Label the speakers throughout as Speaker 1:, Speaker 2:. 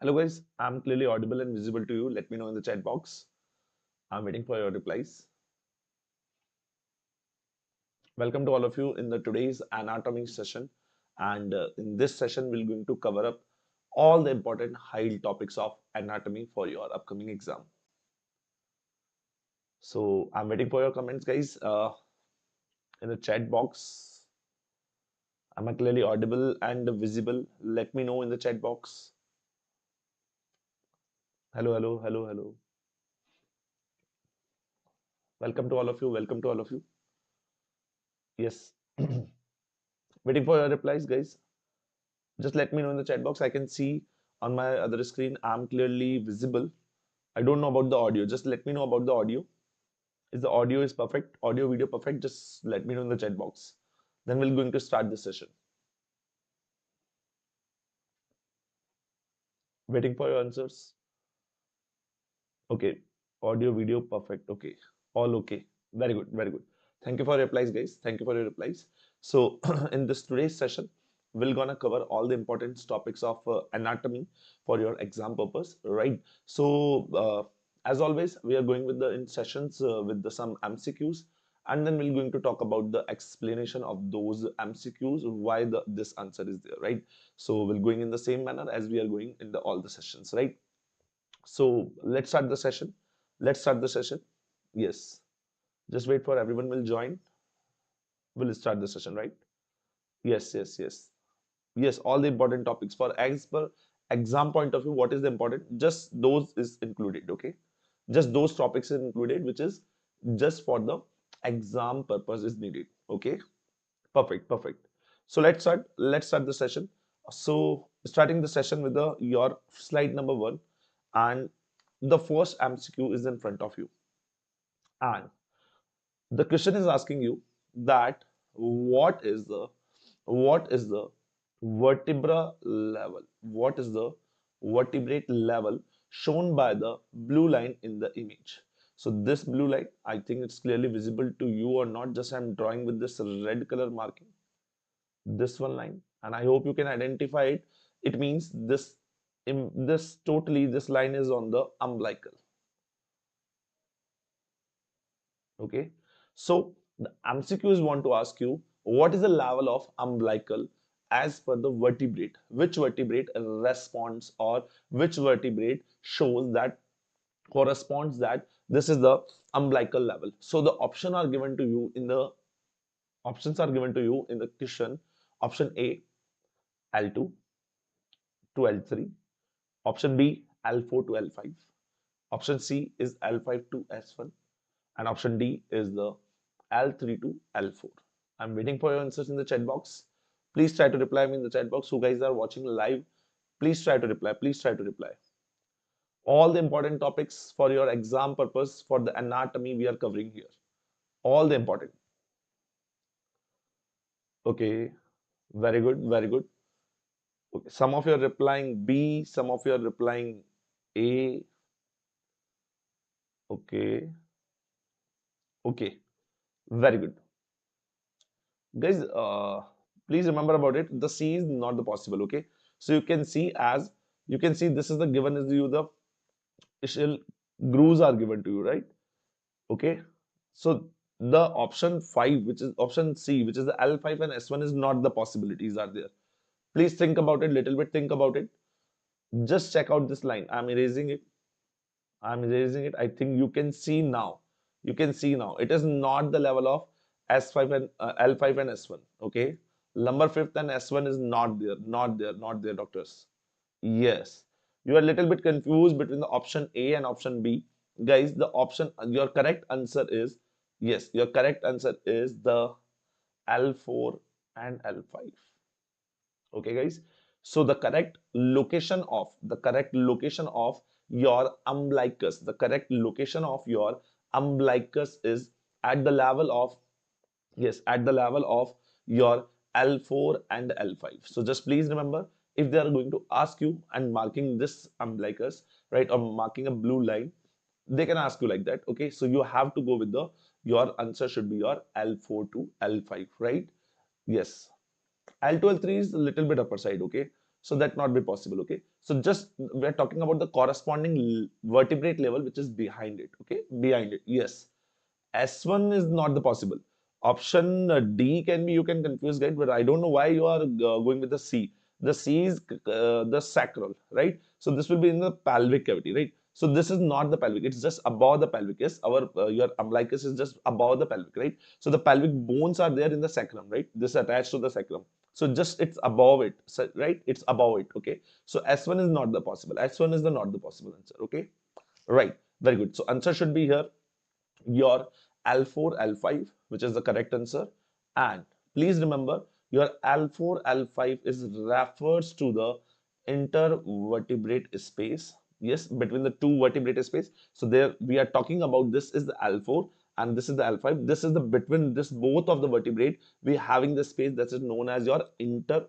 Speaker 1: Hello guys, I'm clearly audible and visible to you. Let me know in the chat box. I'm waiting for your replies. Welcome to all of you in the today's anatomy session. And in this session, we're going to cover up all the important high topics of anatomy for your upcoming exam. So I'm waiting for your comments, guys. In the chat box, am I clearly audible and visible? Let me know in the chat box. Hello, hello, hello, hello. Welcome to all of you. Welcome to all of you. Yes. Waiting for your replies, guys. Just let me know in the chat box. I can see on my other screen I'm clearly visible. I don't know about the audio. Just let me know about the audio. Is the audio is perfect? Audio video perfect? Just let me know in the chat box. Then we're going to start the session. Waiting for your answers. Okay. Audio video perfect. Okay. All okay. Very good. Very good. Thank you for your replies, guys. Thank you for your replies. So in this today's session, we're gonna cover all the important topics of anatomy for your exam purpose, right? So as always, we are going with the in sessions with the some MCQs, and then we're going to talk about the explanation of those MCQs, why this answer is there, right? So we're going in the same manner as we are going in the all the sessions, right? So let's start the session. Let's start the session. Yes. Just wait for everyone will join. We'll start the session, right? Yes, yes, yes. Yes, all the important topics for as per exam point of view, what is the important? Just those is included, okay? Just those topics is included, which is just for the exam purpose is needed. Okay, perfect, perfect. So let's start. Let's start the session. So starting the session with the your slide number 1, and the first MCQ is in front of you, and the question is asking you that what is the vertebra level, what is the vertebrate level shown by the blue line in the image. So this blue line, I think it's clearly visible to you or not. Just I'm drawing with this red color marking this one line, and I hope you can identify it. It means this in this totally this line is on the umbilical. Okay, so the MCQs want to ask you what is the level of umbilical as per the vertebrate, which vertebrate responds or which vertebrate shows that corresponds that this is the umbilical level. So the options are given to you in the question. Option A, L2 to L3. Option B, L4 to L5. Option C is L5 to S1, and option D is the L3 to L4. I'm waiting for your answers in the chat box. Please try to reply me in the chat box. Who guys are watching live, please try to reply. Please try to reply. All the important topics for your exam purpose for the anatomy we are covering here. All the important. Okay, very good, very good. Okay. Some of you are replying B, some of you are replying A. Okay, okay, very good. Guys, please remember about it. The C is not the possible. Okay, so you can see this is the given is you the initial grooves are given to you, right? Okay, so the option 5, which is option C, which is the L5 and S1, is not the possibilities are there. Please think about it, little bit think about it. Just check out this line. I'm erasing it. I'm erasing it. I think you can see now. You can see now. It is not the level of S5 and L5 and S1. Okay. Number 5th and S1 is not there. Not there. Not there, doctors. Yes. You are a little bit confused between the option A and option B. Guys, your correct answer is, yes, your correct answer is the L4 and L5. Okay, guys. So the correct location of your umbilicus, the correct location of your umbilicus is at the level of, yes, at the level of your L4 and L5. So just please remember, if they are going to ask you and marking this umbilicus, right, or marking a blue line, they can ask you like that. Okay, so you have to go with the your answer should be your L4 to L5, right? Yes. L2, L3 is a little bit upper side, okay? So that not be possible. Okay, so just we are talking about the corresponding vertebrate level which is behind it. Okay, behind it, yes. S1 is not the possible. Option D can be, you can confuse, guys, but I don't know why you are going with the C. The C is the sacral, right? So this will be in the pelvic cavity, right? So this is not the pelvic, it's just above the pelvis. Our your umbilicus is just above the pelvic, right? So the pelvic bones are there in the sacrum, right? This is attached to the sacrum. So just it's above it, so, right? It's above it, okay? So S1 is not the possible. S1 is the not the possible answer, okay? Right, very good. So answer should be here your L4, L5, which is the correct answer. And please remember your L4, L5 is refers to the intervertebrate space. Yes, between the two vertebrate space. So there we are talking about this is the L4 and this is the L5. This is the between this both of the vertebrate we having the space that is known as your inter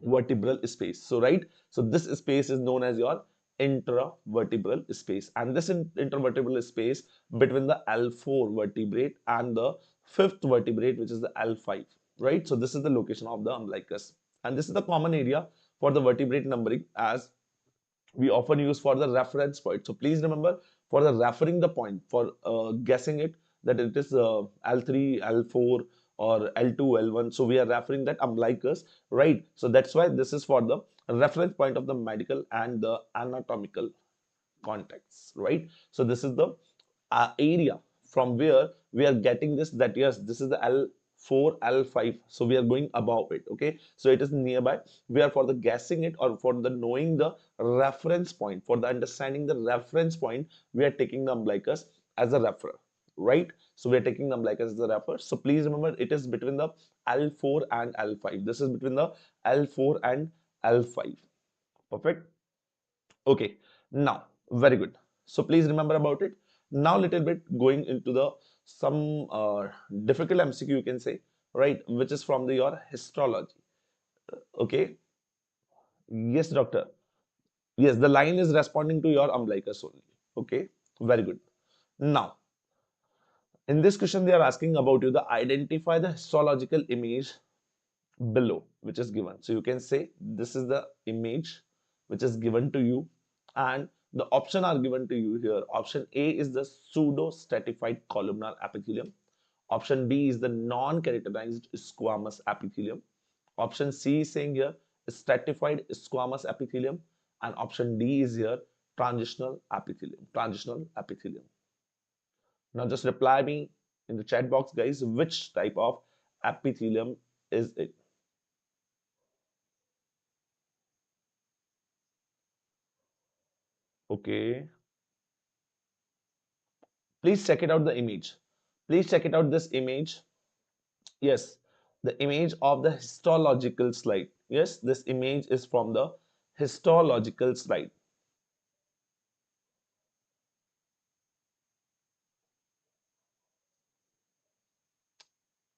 Speaker 1: vertebral space. So right, so this space is known as your intravertebral space, and this intervertebral space between the L4 vertebrate and the fifth vertebrate, which is the L5, right? So this is the location of the umbilicus, and this is the common area for the vertebrate numbering as we often use for the reference point. So please remember for the referring the point for guessing it that it is L3, L4 or L2, L1. So we are referring that umbilicus, right? So that's why this is for the reference point of the medical and the anatomical context, right? So this is the area from where we are getting this, that yes, this is the L4, L5. So we are going above it, okay? So it is nearby. We are for the guessing it or for the knowing the reference point, for the understanding the reference point, we are taking the umbilicus as a referer, right? So we are taking the umbilicus as a referer. So please remember it is between the L4 and L5. This is between the L4 and L5. Perfect. Okay, now very good. So please remember about it. Now little bit going into the some difficult MCQ you can say, right? Which is from the your histology. Okay. Yes, doctor. Yes, the line is responding to your umbilicus only. Okay, very good. Now in this question they are asking about you the identify the histological image below which is given. So you can say this is the image which is given to you, and the option are given to you here. Option A is the pseudo stratified columnar epithelium. Option B is the non-keratinized squamous epithelium. Option C is saying here stratified squamous epithelium, and option D is here transitional epithelium. Transitional epithelium. Now just reply me in the chat box, guys, which type of epithelium is it? Okay. Please check it out the image. Please check it out this image. Yes, the image of the histological slide. Yes, this image is from the histological slide.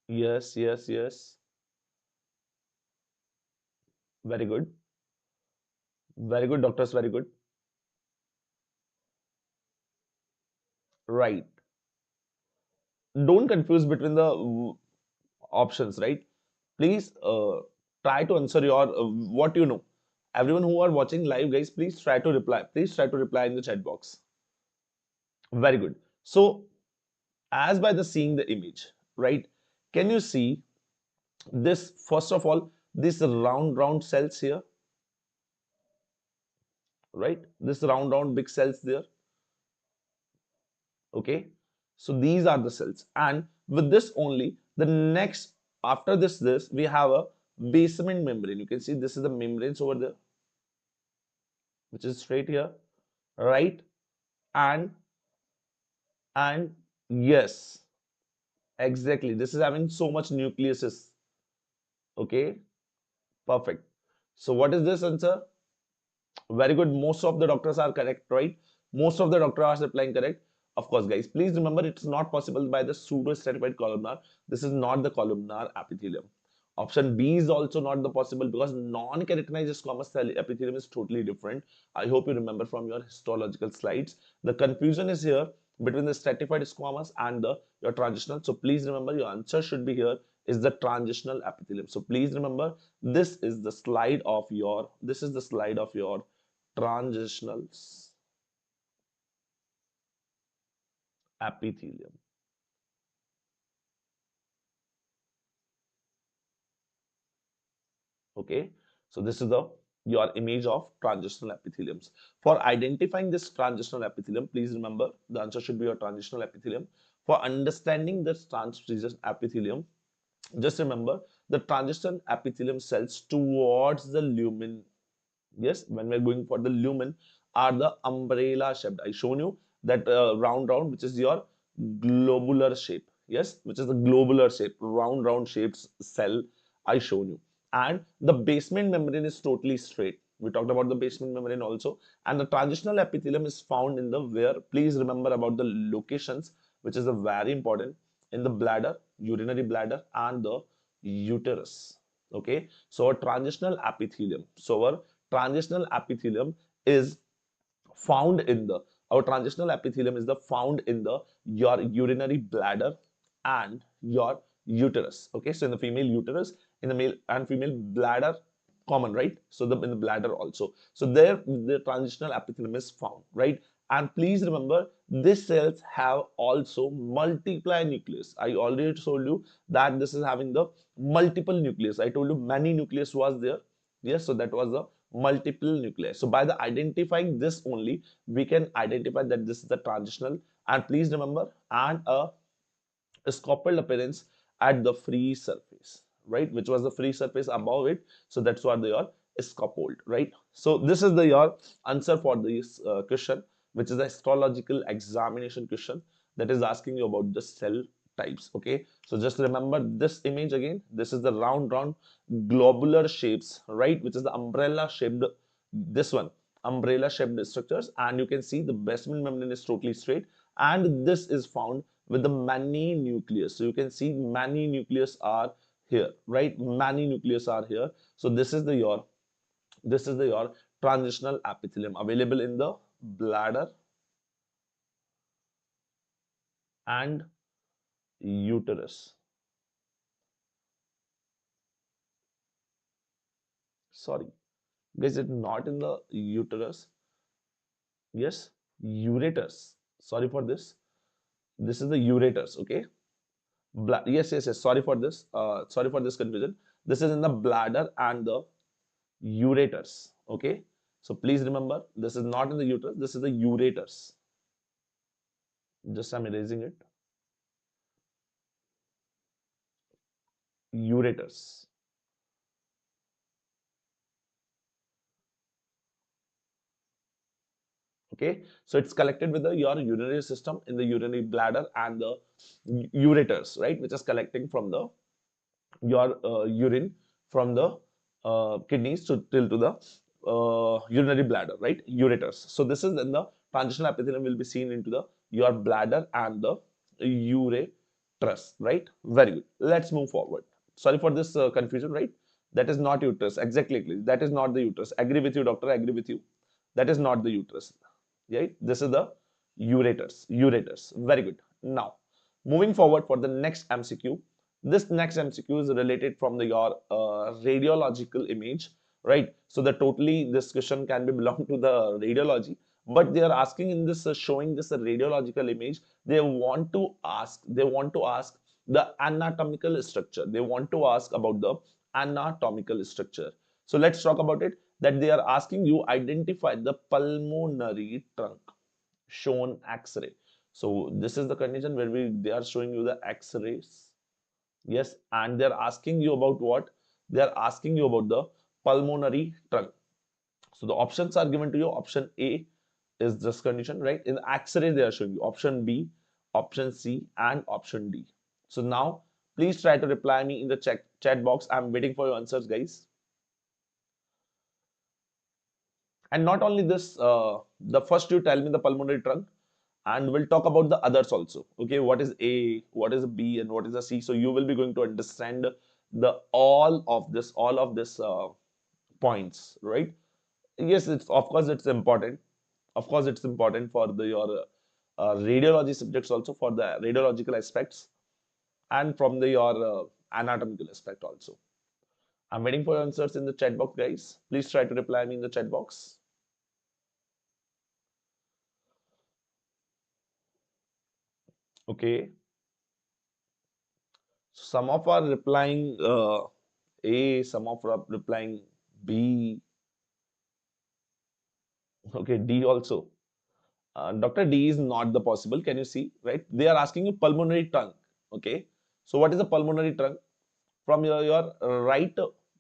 Speaker 1: Yes, yes, yes. Very good. Very good, doctors. Very good. Right. Don't confuse between the options, right? Please try to answer your what you know. Everyone who are watching live, guys, please try to reply. Please try to reply in the chat box. Very good. So, as by the seeing the image, right? Can you see this? First of all, this round cells here, right? This round big cells there. Okay. So these are the cells, and with this only, the next after this we have a basement membrane. You can see this is the membranes over there, which is straight here, right? And and yes, exactly. This is having so much nucleuses. Okay, perfect. So what is this answer? Very good. Most of the doctors are correct, right? Most of the doctors are replying correct. Of course, guys, please remember it's not possible by the pseudo-stratified columnar. This is not the columnar epithelium. Option B is also not the possible because non-keratinized squamous cell epithelium is totally different. I hope you remember from your histological slides. The confusion is here between the stratified squamous and the your transitional. So please remember your answer should be here is the transitional epithelium. So please remember, this is the slide of your transitional epithelium. Okay, so this is the your image of transitional epitheliums. For identifying this transitional epithelium, please remember the answer should be your transitional epithelium. For understanding this transitional epithelium, just remember the transitional epithelium cells towards the lumen. Yes, when we're going for the lumen, are the umbrella shaped. I shown you that round, which is your globular shape. Yes, which is the globular shape, round shaped cell I shown you. And the basement membrane is totally straight. We talked about the basement membrane also. And the transitional epithelium is found in the where, please remember about the locations, which is a very important, in the bladder, urinary bladder, and the uterus. Okay, so our transitional epithelium. So our transitional epithelium is found in the our transitional epithelium is the found in the your urinary bladder and your uterus. Okay, so in the female uterus, in the male and female bladder, common, right? So the in the bladder also, so there the transitional epithelium is found, right? And please remember, these cells have also multiply nucleus. I already told you that this is having the multiple nucleus. I told you many nucleus was there. Yes, so that was the multiple nuclei. So by the identifying this only, we can identify that this is the transitional. And please remember, and a scopal appearance at the free surface, right? Which was the free surface above it. So that's what they are scopoled, right? So this is the your answer for this question, which is a histological examination question that is asking you about the cell types. Okay, so just remember this image again. This is the round globular shapes, right? Which is the umbrella shaped, this one, umbrella shaped structures, and you can see the basement membrane is totally straight, and this is found with the many nucleus. So you can see many nucleus are here, right? Many nucleus are here. So this is the your transitional epithelium available in the bladder and uterus. Sorry, guys, it's not in the uterus. Yes, ureters. Sorry for this. This is the ureters. Okay. Yes. Sorry for this. Sorry for this confusion. This is in the bladder and the ureters. Okay. So please remember, this is not in the uterus. This is the ureters. Just I'm erasing it. Ureters. Okay, so it's collected with the your urinary system in the urinary bladder and the ureters, right, which is collecting from the your urine from the kidneys to till to the urinary bladder, right? Ureters. So this is then the transitional epithelium will be seen into the your bladder and the ureterus, right? Very good. Let's move forward. Sorry for this confusion, right? That is not uterus. Exactly. That is not the uterus. Agree with you, doctor. Agree with you. That is not the uterus. Right? This is the ureters. Ureters. Very good. Now, moving forward for the next MCQ. This next MCQ is related from the your radiological image, right? So the totally this question can be belong to the radiology, but they are asking in this showing this radiological image. They want to ask the anatomical structure. They want to ask about the anatomical structure. So let's talk about it. That they are asking you identify the pulmonary trunk shown X-ray. So this is the condition where they are showing you the X-rays. Yes, and they're asking you about what? They're asking you about the pulmonary trunk. So the options are given to you. Option A is this condition, right? In the X-ray, they are showing you option B, option C, and option D. So now, please try to reply me in the chat box. I'm waiting for your answers, guys. And not only this, the first you tell me the pulmonary trunk, and we'll talk about the others also. Okay, what is A, what is B, and what is a C? So you will be going to understand the all of this points, right? Yes, it's of course it's important. Of course, it's important for the your radiology subjects also, for the radiological aspects, and from the your anatomical aspect also. I'm waiting for your answers in the chat box, guys. Please try to reply me in the chat box. Okay. Some of are replying A, some of are replying B. Okay, D also. Dr. D is not the possible. Can you see? Right? They are asking you pulmonary trunk. Okay. So what is the pulmonary trunk? From your right,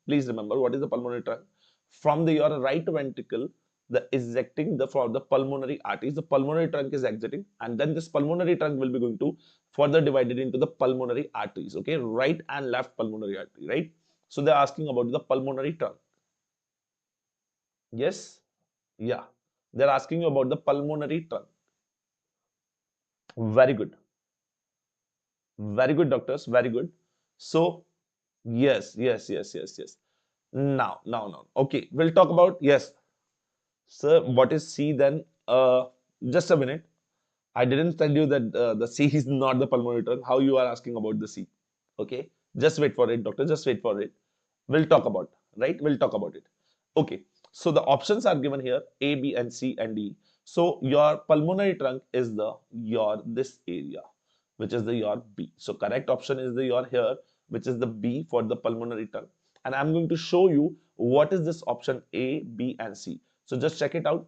Speaker 1: please remember what is the pulmonary trunk. From your right ventricle, the ejecting the from the pulmonary arteries, the pulmonary trunk is exiting, and then this pulmonary trunk will be going to further divided into the pulmonary arteries. Okay, right and left pulmonary artery, right? So they're asking about the pulmonary trunk. Yes, yeah, they're asking you about the pulmonary trunk. Very good, very good, doctors, very good. So yes, yes, yes, yes, yes. Now. Okay, we'll talk about yes. Sir, what is C then? Just a minute. I didn't tell you that the C is not the pulmonary trunk. How you are asking about the C? Okay, just wait for it, doctor. Just wait for it. We'll talk about, right? We'll talk about it. Okay, so the options are given here: A, B, and C and D. So your pulmonary trunk is the your this area, which is the your B. So correct option is the your here, which is the B for the pulmonary trunk. And I'm going to show you what is this option A, B, and C. So just check it out.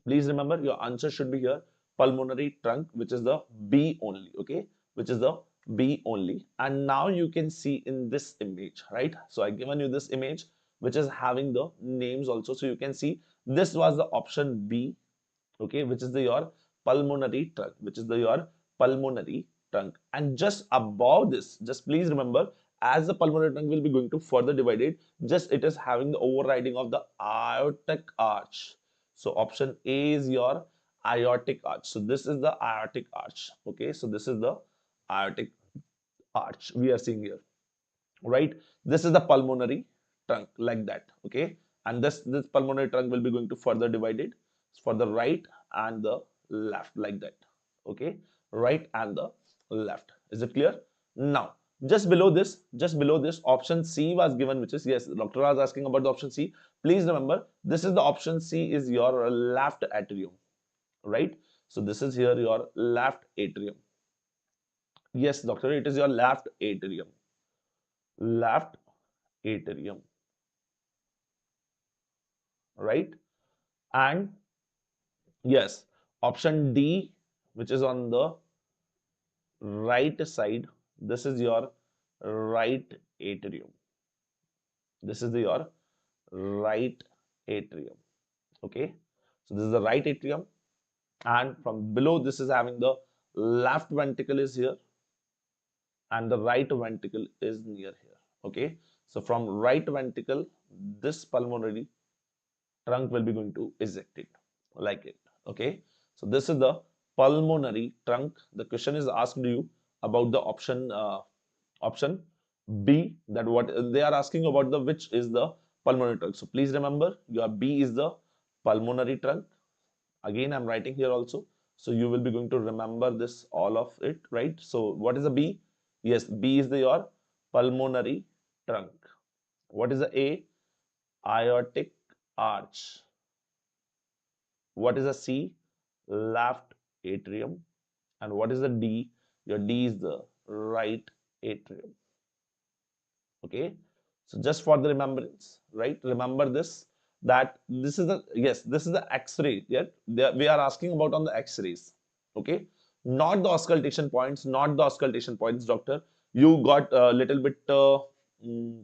Speaker 1: Please remember your answer should be here pulmonary trunk, which is the B only, okay, which is the B only. And now you can see in this image, right? So I given you this image which is having the names also. So you can see this was the option B, okay, which is the your pulmonary trunk, which is the your pulmonary trunk. And just above this, just please remember, as the pulmonary trunk will be going to further divided, just it is having the overriding of the aortic arch. So option A is your aortic arch. So this is the aortic arch. Okay, so this is the aortic arch we are seeing here, right? This is the pulmonary trunk like that. Okay, and this pulmonary trunk will be going to further divided for the right and the left like that. Okay, right and the left. Is it clear? Now just below this option C was given, which is yes, doctor was asking about the option C. Please remember, this is the option C is your left atrium, right? So this is here your left atrium. Yes, doctor, it is your left atrium. Left atrium, right? And yes, option D, which is on the right side, this is your right atrium. This is your right atrium. Okay, so this is the right atrium, and from below this is having the left ventricle is here, and the right ventricle is near here. Okay, so from right ventricle, this pulmonary trunk will be going to eject it like it. Okay, so this is the pulmonary trunk. The question is asked you about the option B, that what they are asking about, the which is the pulmonary trunk. So please remember your B is the pulmonary trunk. Again, I'm writing here also. So you will be going to remember this all of it, right? So what is the B? Yes, B is the your pulmonary trunk. What is the A? Aortic arch. What is the C? Left atrium. And what is the D? Your D is the right atrium. Okay. So just for the remembrance, right? Remember this, that this is the, yes, this is the X-ray. Yeah, we are asking about on the X-rays. Okay. Not the auscultation points, not the auscultation points, doctor. You got a little bit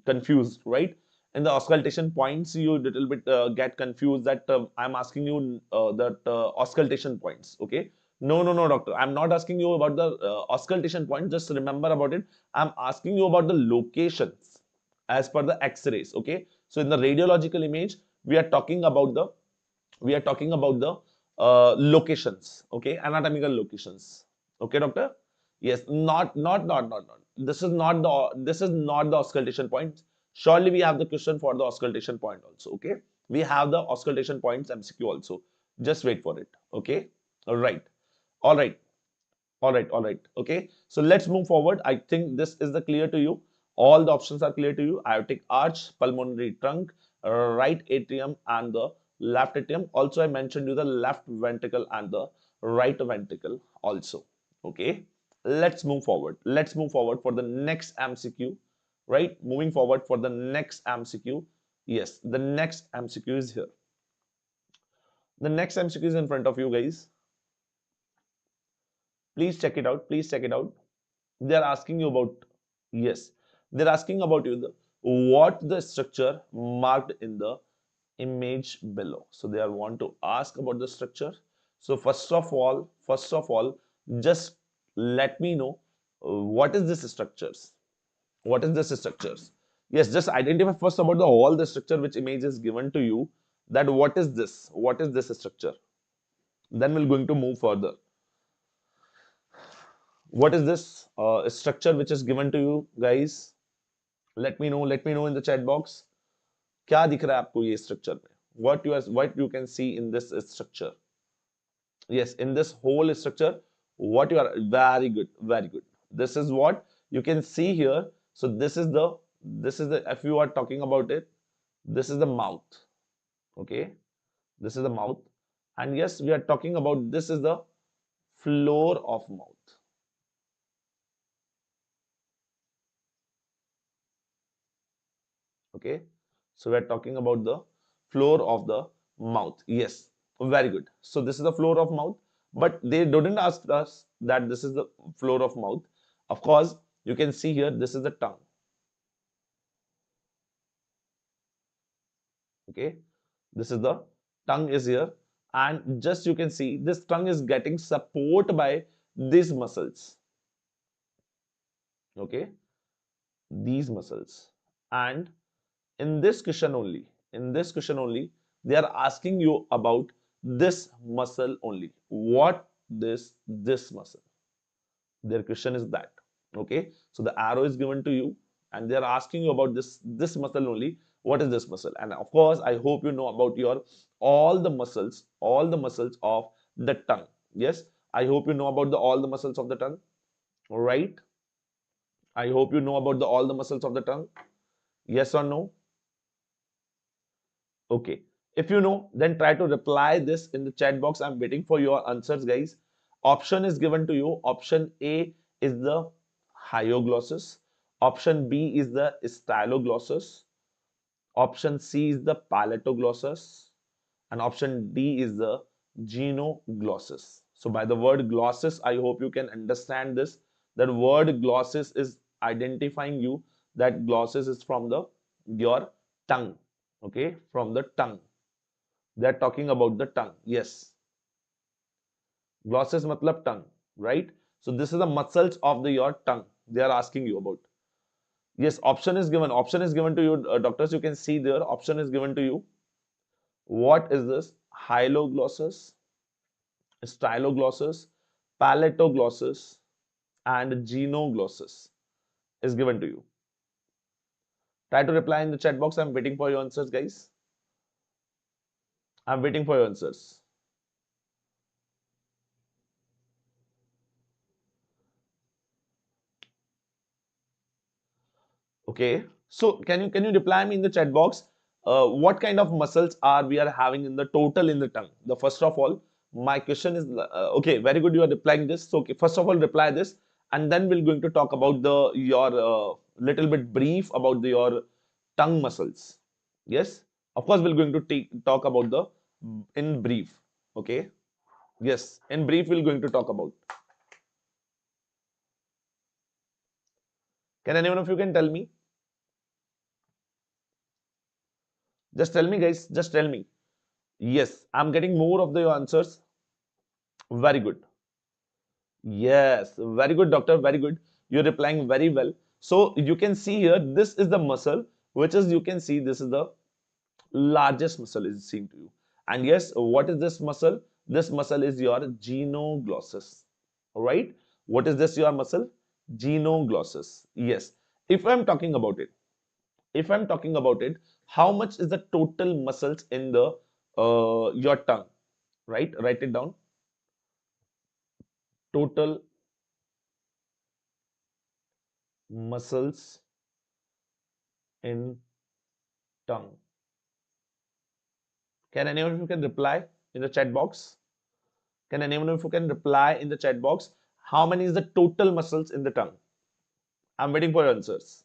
Speaker 1: confused, right? In the auscultation points, you little bit get confused that I'm asking you that auscultation points. Okay. No, doctor. I'm not asking you about the auscultation point. Just remember about it. I'm asking you about the locations as per the X-rays. Okay. So in the radiological image, we are talking about the locations. Okay, anatomical locations. Okay, doctor. Yes, not. This is not the auscultation point. Surely we have the question for the auscultation point also. Okay, we have the auscultation points MCQ also. Just wait for it. Okay. All right. All right. All right. Okay. So let's move forward. I think this is the clear to you. All the options are clear to you. Aortic arch, pulmonary trunk, right atrium and the left atrium. Also, I mentioned you the left ventricle and the right ventricle also. Okay, let's move forward. Let's move forward for the next MCQ. Right, moving forward for the next MCQ. Yes, the next MCQ is here. The next MCQ is in front of you guys. Please check it out. Please check it out. They are asking you about, yes, they're asking about you what the structure marked in the image below. So they are want to ask about the structure. So first of all, just let me know what is this structures. What is this structures? Yes, just identify first about the all the structure which image is given to you. That what is this? What is this structure? Then we're going to move further. What is this structure which is given to you guys? Let me know in the chat box. क्या दिख रहा है आपको ये structure में? What you can see in this structure? Yes, in this whole structure, what you are very good, very good. This is what you can see here. So this is the if you are talking about it, this is the mouth. Okay, this is the mouth, and yes, we are talking about this is the floor of mouth. Okay, so we're talking about the floor of the mouth. Yes, very good. So this is the floor of mouth, but they didn't ask us that this is the floor of mouth. Of course, you can see here this is the tongue. Okay, this is the tongue is here, and just you can see this tongue is getting support by these muscles. Okay, these muscles. And in this question only, they are asking you about this muscle only. What this muscle? Their question is that. Okay, so the arrow is given to you, and they are asking you about this muscle only. What is this muscle? And of course, I hope you know about your all the muscles of the tongue. Yes, I hope you know about the all the muscles of the tongue. All right, I hope you know about the all the muscles of the tongue. Yes or no? Okay. If you know, then try to reply this in the chat box. I'm waiting for your answers, guys. Option is given to you. Option A is the hyoglossus. Option B is the styloglossus. Option C is the palatoglossus. And option D is the genoglossus. So by the word glossus, I hope you can understand this. That word glossus is identifying you that glossus is from the your tongue. Okay, from the tongue. They are talking about the tongue. Yes, glossus matlab tongue, right? So this is the muscles of the your tongue. They are asking you about. Yes, option is given. Option is given to you, doctors. You can see there. Option is given to you. What is this? Hyloglossus, styloglossus, palatoglossus, and genoglossus is given to you. Try to reply in the chat box. I'm waiting for your answers, guys. I'm waiting for your answers. Okay. So can you reply me in the chat box? What kind of muscles are we are having in the total in the tongue? The first of all, my question is okay. Very good. You are replying this. So okay, first of all, reply this, and then we're going to talk about the your little bit brief about your tongue muscles. Yes. Of course, we're going to talk about the in brief. Okay. Yes. In brief, we're going to talk about. Can anyone of you can tell me? Just tell me, guys. Just tell me. Yes, I'm getting more of the answers. Very good. Yes, very good, doctor. Very good. You're replying very well. So you can see here, this is the muscle, which is you can see this is the largest muscle is seen to you. And yes, what is this muscle? This muscle is your genoglossus. All right. What is this your muscle? Genoglossus. Yes. If I'm talking about it, how much is the total muscles in the your tongue? Right. Write it down. Total muscles in tongue? Can anyone of you can reply in the chat box? Can anyone of you can reply in the chat box? How many is the total muscles in the tongue? I'm waiting for your answers.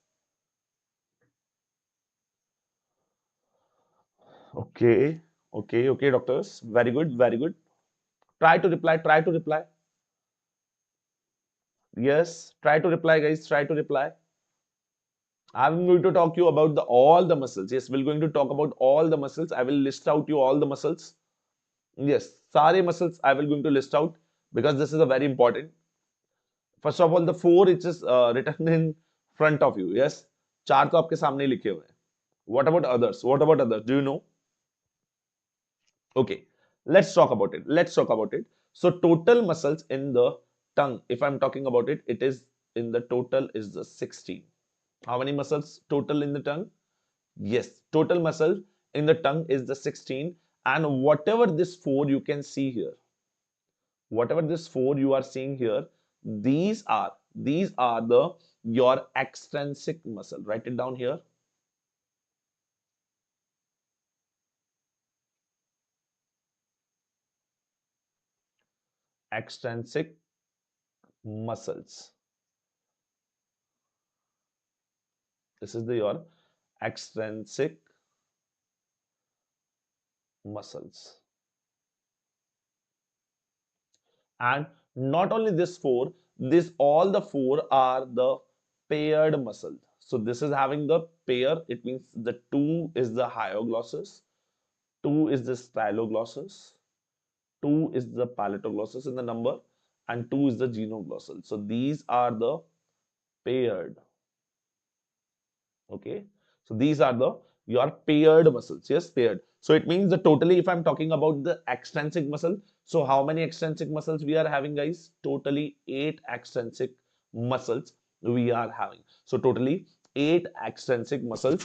Speaker 1: Okay, okay, doctors. Very good, very good. Try to reply, try to reply. Yes, try to reply, guys. Try to reply. I'm going to talk you about all the muscles. Yes, we're going to talk about all the muscles. I will list out you all the muscles. Yes, सारे muscles I will going to list out because this is a very important. First of all, the four which is written in front of you. Yes, चार तो आपके सामने ही लिखे हुए हैं. What about others? What about others? Do you know? Okay, let's talk about it. Let's talk about it. So total muscles in the tongue, if I'm talking about it, it is in the total is the 16. How many muscles total in the tongue? Yes, total muscle in the tongue is the 16. And whatever this four you can see here, whatever this four you are seeing here, these are the your extrinsic muscle. Write it down here. Extrinsic muscles. This is the your extrinsic muscles. And not only this four, this all the four are the paired muscle. So this is having the pair. It means the two is the hyoglossus, two is the styloglossus, two is the palatoglossus in the number, and two is the genoglossal. So these are the paired. Okay, so these are the your paired muscles. Yes, paired. So it means the totally, if I'm talking about the extrinsic muscle, so how many extrinsic muscles we are having, guys? Totally 8 extrinsic muscles we are having. So totally 8 extrinsic muscles.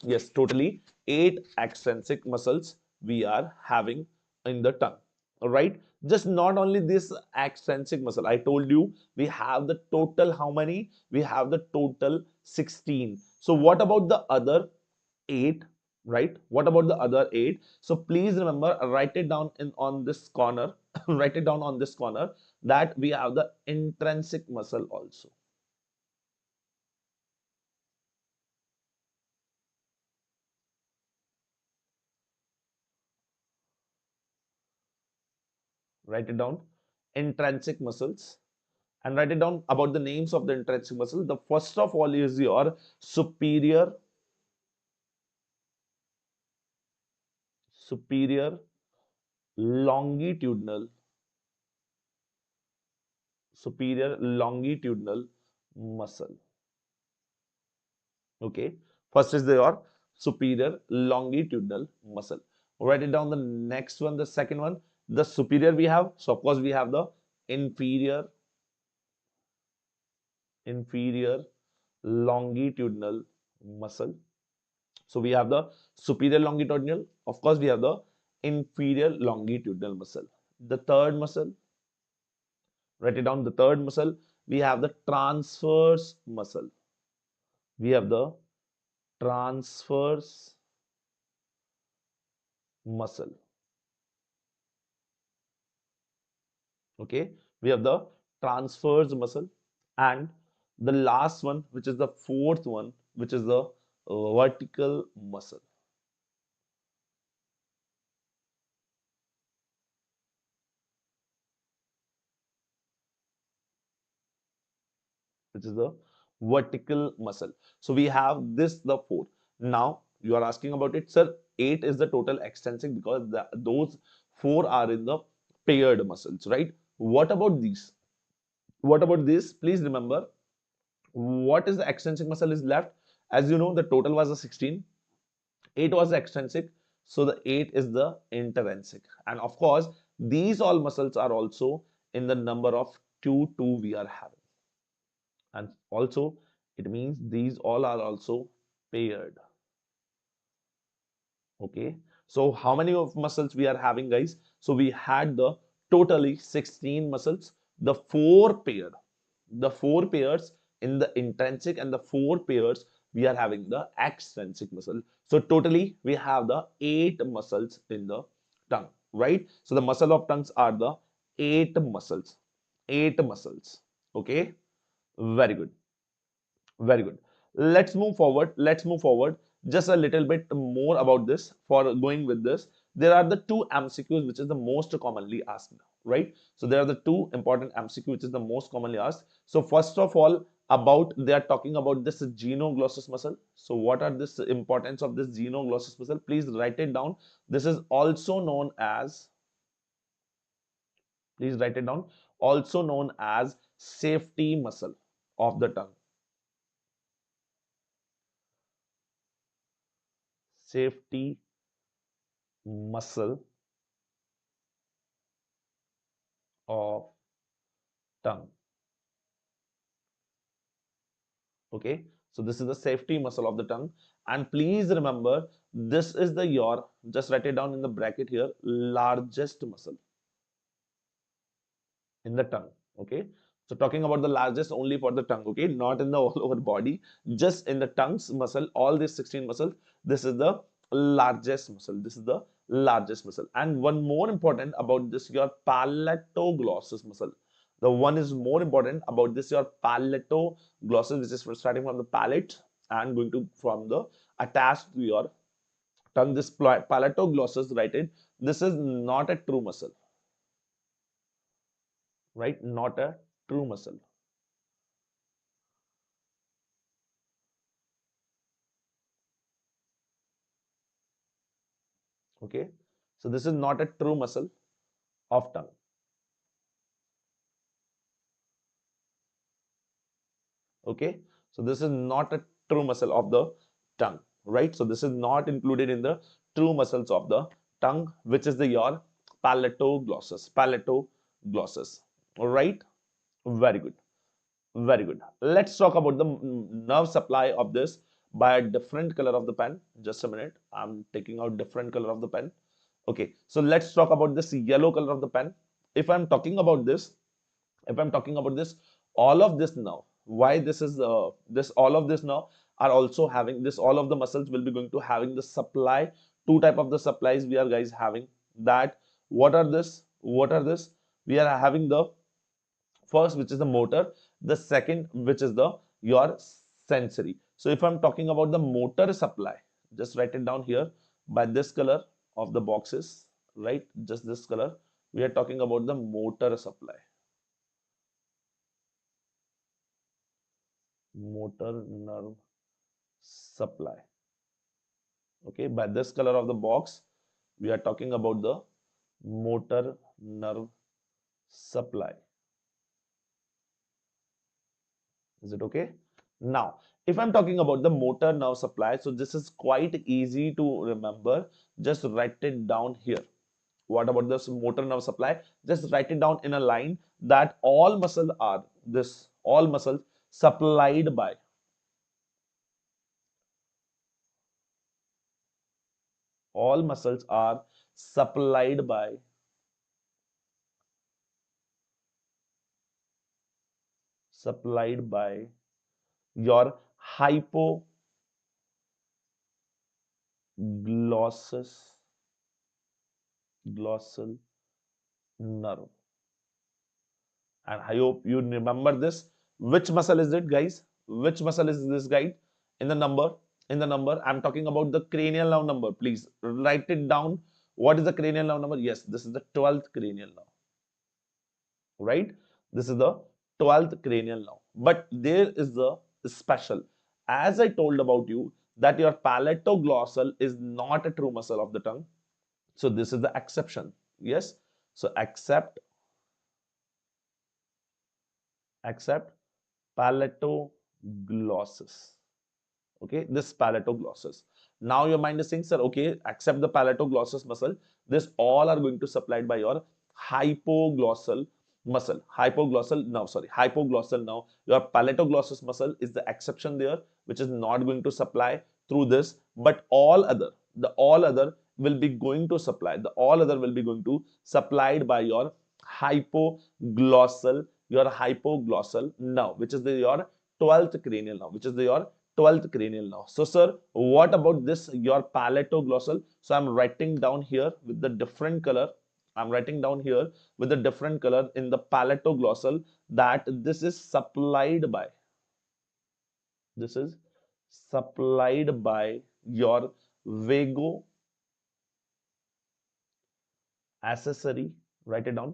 Speaker 1: Yes, totally 8 extrinsic muscles we are having in the tongue. All right. Just not only this extrinsic muscle, I told you we have the total how many? We have the total 16. So what about the other 8? Right? What about the other 8? So please remember, write it down in on this corner. Write it down on this corner that we have the intrinsic muscle also. Write it down. Intrinsic muscles. And write it down about the names of the intrinsic muscle. The first of all is your superior longitudinal muscle. Okay, first is your superior longitudinal muscle. Write it down. The next one, the second one, the superior we have, so of course we have the inferior longitudinal muscle. So we have the superior longitudinal, of course we have the inferior longitudinal muscle. The third muscle, write it down. The third muscle, we have the transverse muscle. We have the transverse muscle. Okay, we have the transverse muscle. And the last one, which is the fourth one, which is the vertical muscle, which is the vertical muscle. So we have this, the four. Now you are asking about it, sir. 8 is the total extensive because those four are in the paired muscles, right? What about these? What about this? Please remember, what is the extrinsic muscle is left? As you know, the total was a 16. 8 was the extrinsic, so the 8 is the intrinsic. And of course, these all muscles are also in the number of 2 we are having. And also, it means these all are also paired. Okay, so how many of muscles we are having, guys? So we had the totally 16 muscles, the four pairs in the intrinsic and the four pairs we are having the extrinsic muscle. So totally we have the 8 muscles in the tongue, right? So the muscle of tongues are the 8 muscles. 8 muscles. Okay, very good. Very good. Let's move forward. Let's move forward. Just a little bit more about this for going with this. There are the two MCQs which is the most commonly asked, right? So there are the two important MCQ which is the most commonly asked. So first of all, about they are talking about this genoglossus muscle. So what are this importance of this genoglossus muscle? Please write it down. This is also known as, please write it down, also known as safety muscle of the tongue. Safety muscle of tongue. Okay, so this is the safety muscle of the tongue, and please remember this is the your, just write it down in the bracket here, largest muscle in the tongue. Okay, so talking about the largest only for the tongue. Okay, not in the all over body, just in the tongue's muscle, all these 16 muscles, this is the largest muscle. This is the largest muscle. And one more important about this, your palatoglossus muscle. The one is more important about this, your palatoglossus, which is starting from the palate and going to from the attached to your tongue. This palatoglossus, write it, this is not a true muscle, right? Not a true muscle. Okay, so this is not a true muscle of tongue. Okay, so this is not a true muscle of the tongue, right? So this is not included in the true muscles of the tongue, which is the your palatoglossus. All right, very good. Very good. Let's talk about the nerve supply of this by a different color of the pen. Just a minute. I'm taking out different color of the pen. Okay, so let's talk about this yellow color of the pen. If I'm talking about this, if I'm talking about this, all of this now, why this is this all of this now are also having this, all of the muscles will be going to having the supply, two type of the supplies we are guys having that. What are this? What are this? We are having the first which is the motor, the second which is the your sensory. So if I'm talking about the motor supply, just write it down here by this color of the boxes, right? Just this color, we are talking about the motor supply. Motor nerve supply. Okay, by this color of the box, we are talking about the motor nerve supply. Is it okay? Now, if I'm talking about the motor nerve supply, so this is quite easy to remember. Just write it down here. What about this motor nerve supply? Just write it down in a line that all muscles are this, all muscles supplied by, all muscles are supplied by, supplied by your hypoglossus glossal nerve. And I hope you remember this. Which muscle is it, guys? Which muscle is this, guy? In the number, in the number, I'm talking about the cranial nerve number. Please write it down. What is the cranial nerve number? Yes, this is the 12th cranial nerve, right? This is the 12th cranial nerve. But there is the special. As I told about you, that your palatoglossal is not a true muscle of the tongue. So this is the exception. Yes. So accept palatoglossus. Okay, this palatoglossus. Now your mind is saying, sir, okay, accept the palatoglossus muscle. This all are going to supplied by your hypoglossal muscle. Hypoglossal, now sorry, hypoglossal now. Your palatoglossus muscle is the exception there, which is not going to supply through this, but all other, the all other will be going to supply, the all other will be going to supplied by your hypoglossal nerve, which is the your 12th cranial nerve, which is the your 12th cranial nerve. So sir, what about this, your palatoglossal? So I'm writing down here with the different color. I'm writing down here with a different color in the palatoglossal that this is supplied by, this is supplied by your vago accessory. Write it down.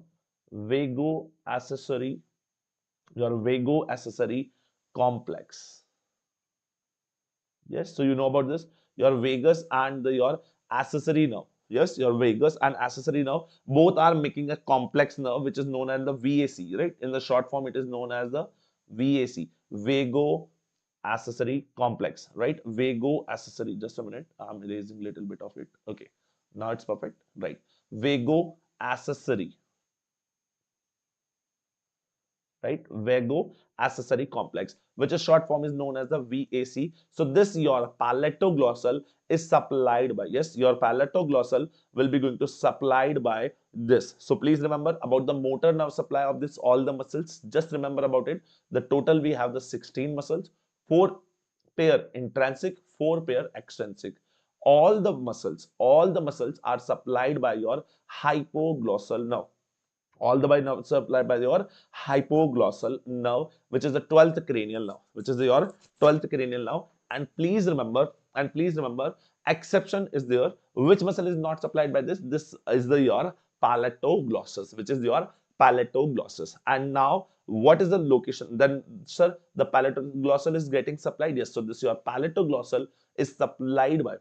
Speaker 1: Vago accessory, your vago accessory complex. Yes, so you know about this. Your vagus and your accessory nerve. Yes, your vagus and accessory nerve both are making a complex nerve which is known as the VAC, right? In the short form, it is known as the VAC, vago accessory complex, right? Vago accessory. Just a minute, I'm erasing a little bit of it. Okay, now it's perfect, right? Vago accessory, right? Vago accessory complex, which is short form is known as the VAC. So this your palatoglossal is supplied by, yes, your palatoglossal will be going to supplied by this. So please remember about the motor nerve supply of this all the muscles. Just remember about it. The total we have the 16 muscles, 4 pair intrinsic, 4 pair extrinsic. All the muscles are supplied by your hypoglossal nerve. All the by nerve supplied by your hypoglossal nerve, which is the 12th cranial nerve, which is your 12th cranial nerve. And please remember, exception is there. Which muscle is not supplied by this? This is the your palatoglossus, which is your palatoglossus. And now what is the location then, sir? The palatoglossal is getting supplied. Yes, so this your palatoglossal is supplied by,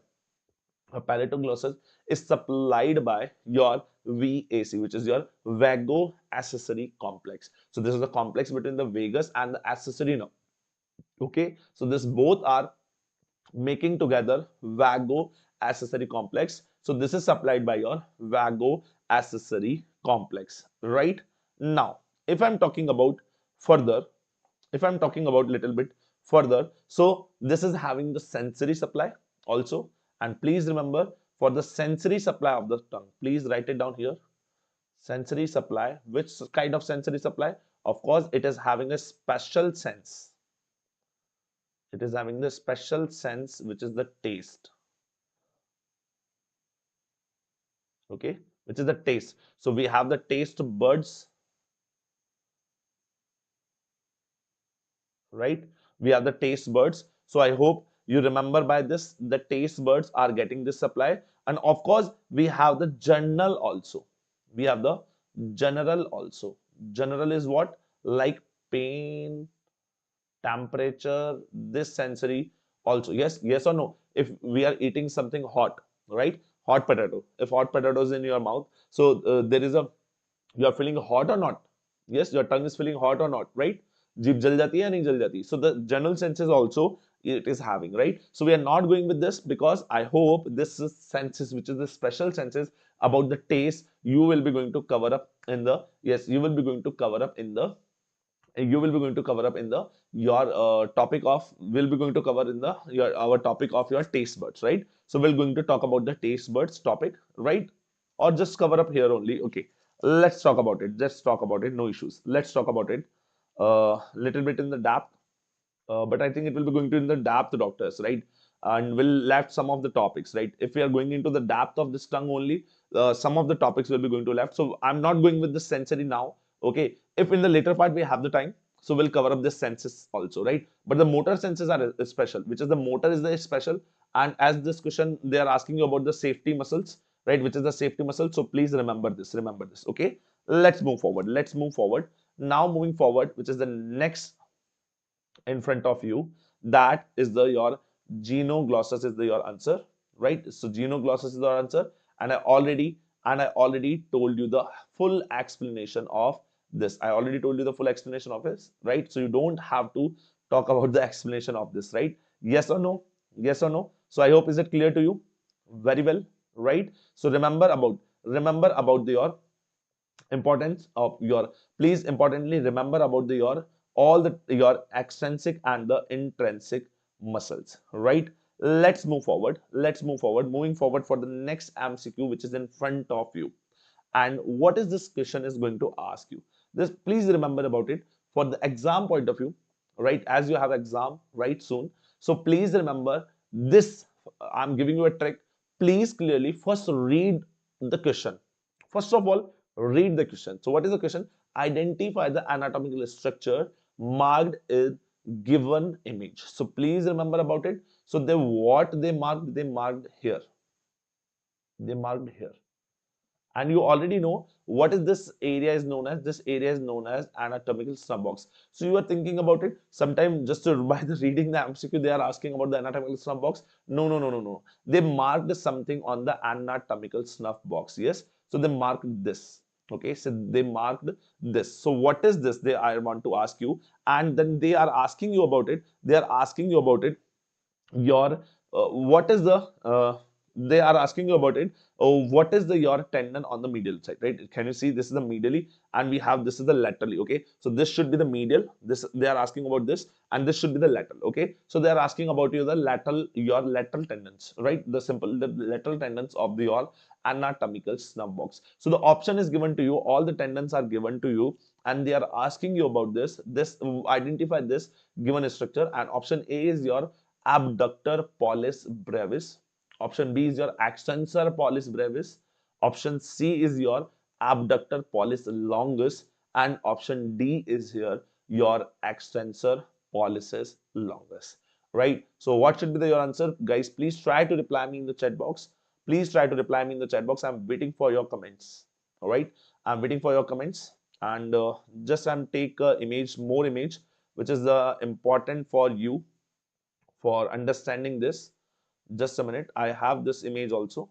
Speaker 1: a palatoglossus is supplied by your VAC, which is your vago accessory complex. So this is the complex between the vagus and the accessory nerve. Okay, so this both are making together vago accessory complex. So this is supplied by your vago accessory complex. Right now, if I'm talking about further, if I'm talking about little bit further, so this is having the sensory supply also. And please remember, for the sensory supply of the tongue, please write it down here. Sensory supply, which kind of sensory supply? Of course, it is having a special sense. It is having the special sense, which is the taste. Okay, which is the taste. So we have the taste buds, right? We have the taste buds. So I hope you remember by this, the taste buds are getting this supply. And of course, we have the general also. We have the general also. General is what? Like pain, temperature, this sensory also. Yes, yes or no? If we are eating something hot, right? Hot potato. If hot potato is in your mouth, so there is a, you are feeling hot or not? Yes, your tongue is feeling hot or not, right? जीभ जल जाती है या नहीं जल जाती? So the general senses also it is having, right? So we are not going with this because I hope this is senses, which is the special senses about the taste, you will be going to cover up in the, yes, you will be going to cover up in the, you will be going to cover up in the your topic of, will be going to cover in the your our topic of your taste buds, right? So we're going to talk about the taste buds topic, right? Or just cover up here only. Okay, let's talk about it, just talk about it, no issues. Let's talk about it little bit in the depth, but I think it will be going to in the depth, doctors, right? And we'll left some of the topics, right? If we are going into the depth of this tongue only, some of the topics will be going to left. So I'm not going with the sensory now. Okay, if in the later part we have the time, so we'll cover up the senses also, right? But the motor senses are special, which is the motor is the special. And as this question, they are asking you about the safety muscles, right? Which is the safety muscle. So please remember this, remember this. Okay, let's move forward. Let's move forward. Now moving forward, which is the next in front of you, that is the your genoglossus is the your answer, right? So genoglossus is the answer. And I already told you the full explanation of this. I already told you the full explanation of this, right? So you don't have to talk about the explanation of this, right? Yes or no? Yes or no? So I hope, is it clear to you? Very well, right? So remember about your importance of your, please importantly remember about the your all the your extrinsic and the intrinsic muscles, right? Let's move forward, moving forward for the next MCQ, which is in front of you. And what is this question is going to ask you? This, please remember about it for the exam point of view, right? As you have exam right soon, So please remember this. I'm giving you a trick. Please clearly first read the question. First of all, read the question. So what is the question? Identify the anatomical structure marked in given image. So please remember about it. So they what they marked here. They marked here. And you already know what is this area is known as. This area is known as anatomical snub box. So you are thinking about it. Sometimes just by the reading the MCQ, they are asking about the anatomical snub box. No, no, no, no, no. They marked something on the anatomical snuff box. Yes. So they marked this. Okay. So they marked this. So what is this? They I want to ask you, and then they are asking you about it. They are asking you about it your what is the they are asking you about it. What is the your tendon on the medial side, right? Can you see this is the medially and we have this is the laterally. Okay, so this should be the medial, this they are asking about this, and this should be the lateral. Okay, so they are asking about you the lateral, your lateral tendons, right? The simple the lateral tendons of the your anatomical snub box. So the option is given to you, all the tendons are given to you, and they are asking you about this identify this given structure, and option A is your abductor pollice brevis. Option B is your extensor pollice brevis. Option C is your abductor pollice longus. And option D is here your extensor pollicis longus. Right? So what should be your answer? Guys, please try to reply me in the chat box. Please try to reply me in the chat box. I'm waiting for your comments. All right? I'm waiting for your comments. And just take image, more image, which is important for you for understanding this. Just a minute, I have this image also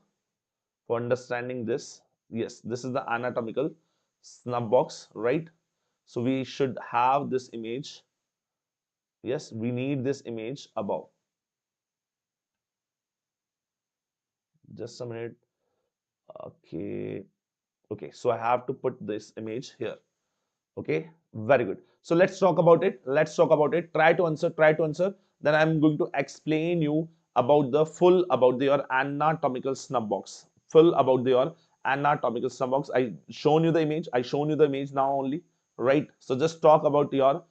Speaker 1: for understanding this. Yes, this is the anatomical snub box, right? So we should have this image. Yes, we need this image above. Just a minute. Okay, okay, so I have to put this image here. Okay, very good. So let's talk about it. Let's talk about it. Try to answer, try to answer. Then I'm going to explain you about the full about your anatomical snub box. Full about your anatomical snub box. I shown you the image. I shown you the image now only, right? So just talk about your,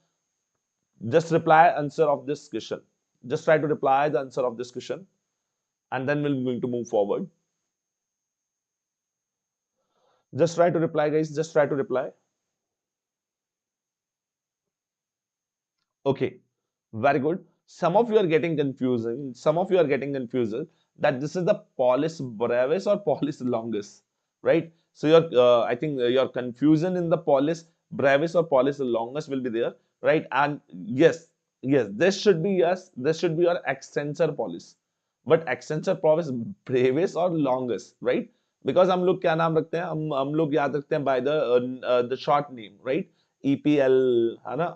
Speaker 1: just reply answer of this question. Just try to reply the answer of this question, and then we're going to move forward. Just try to reply, guys. Just try to reply. Okay, very good. Some of you are getting confusing. Some of you are getting confused that this is the pollice brevis or pollice longus, right? So I think your confusion in the pollice brevis or pollice longus will be there, right? And yes, yes, this should be yes, this should be your extensor pollice, but extensor pollice brevis or longus, right? Because हम लोग क्या नाम रखते हैं, हम लोग याद रखते हैं by the short name, right? EPL है ना,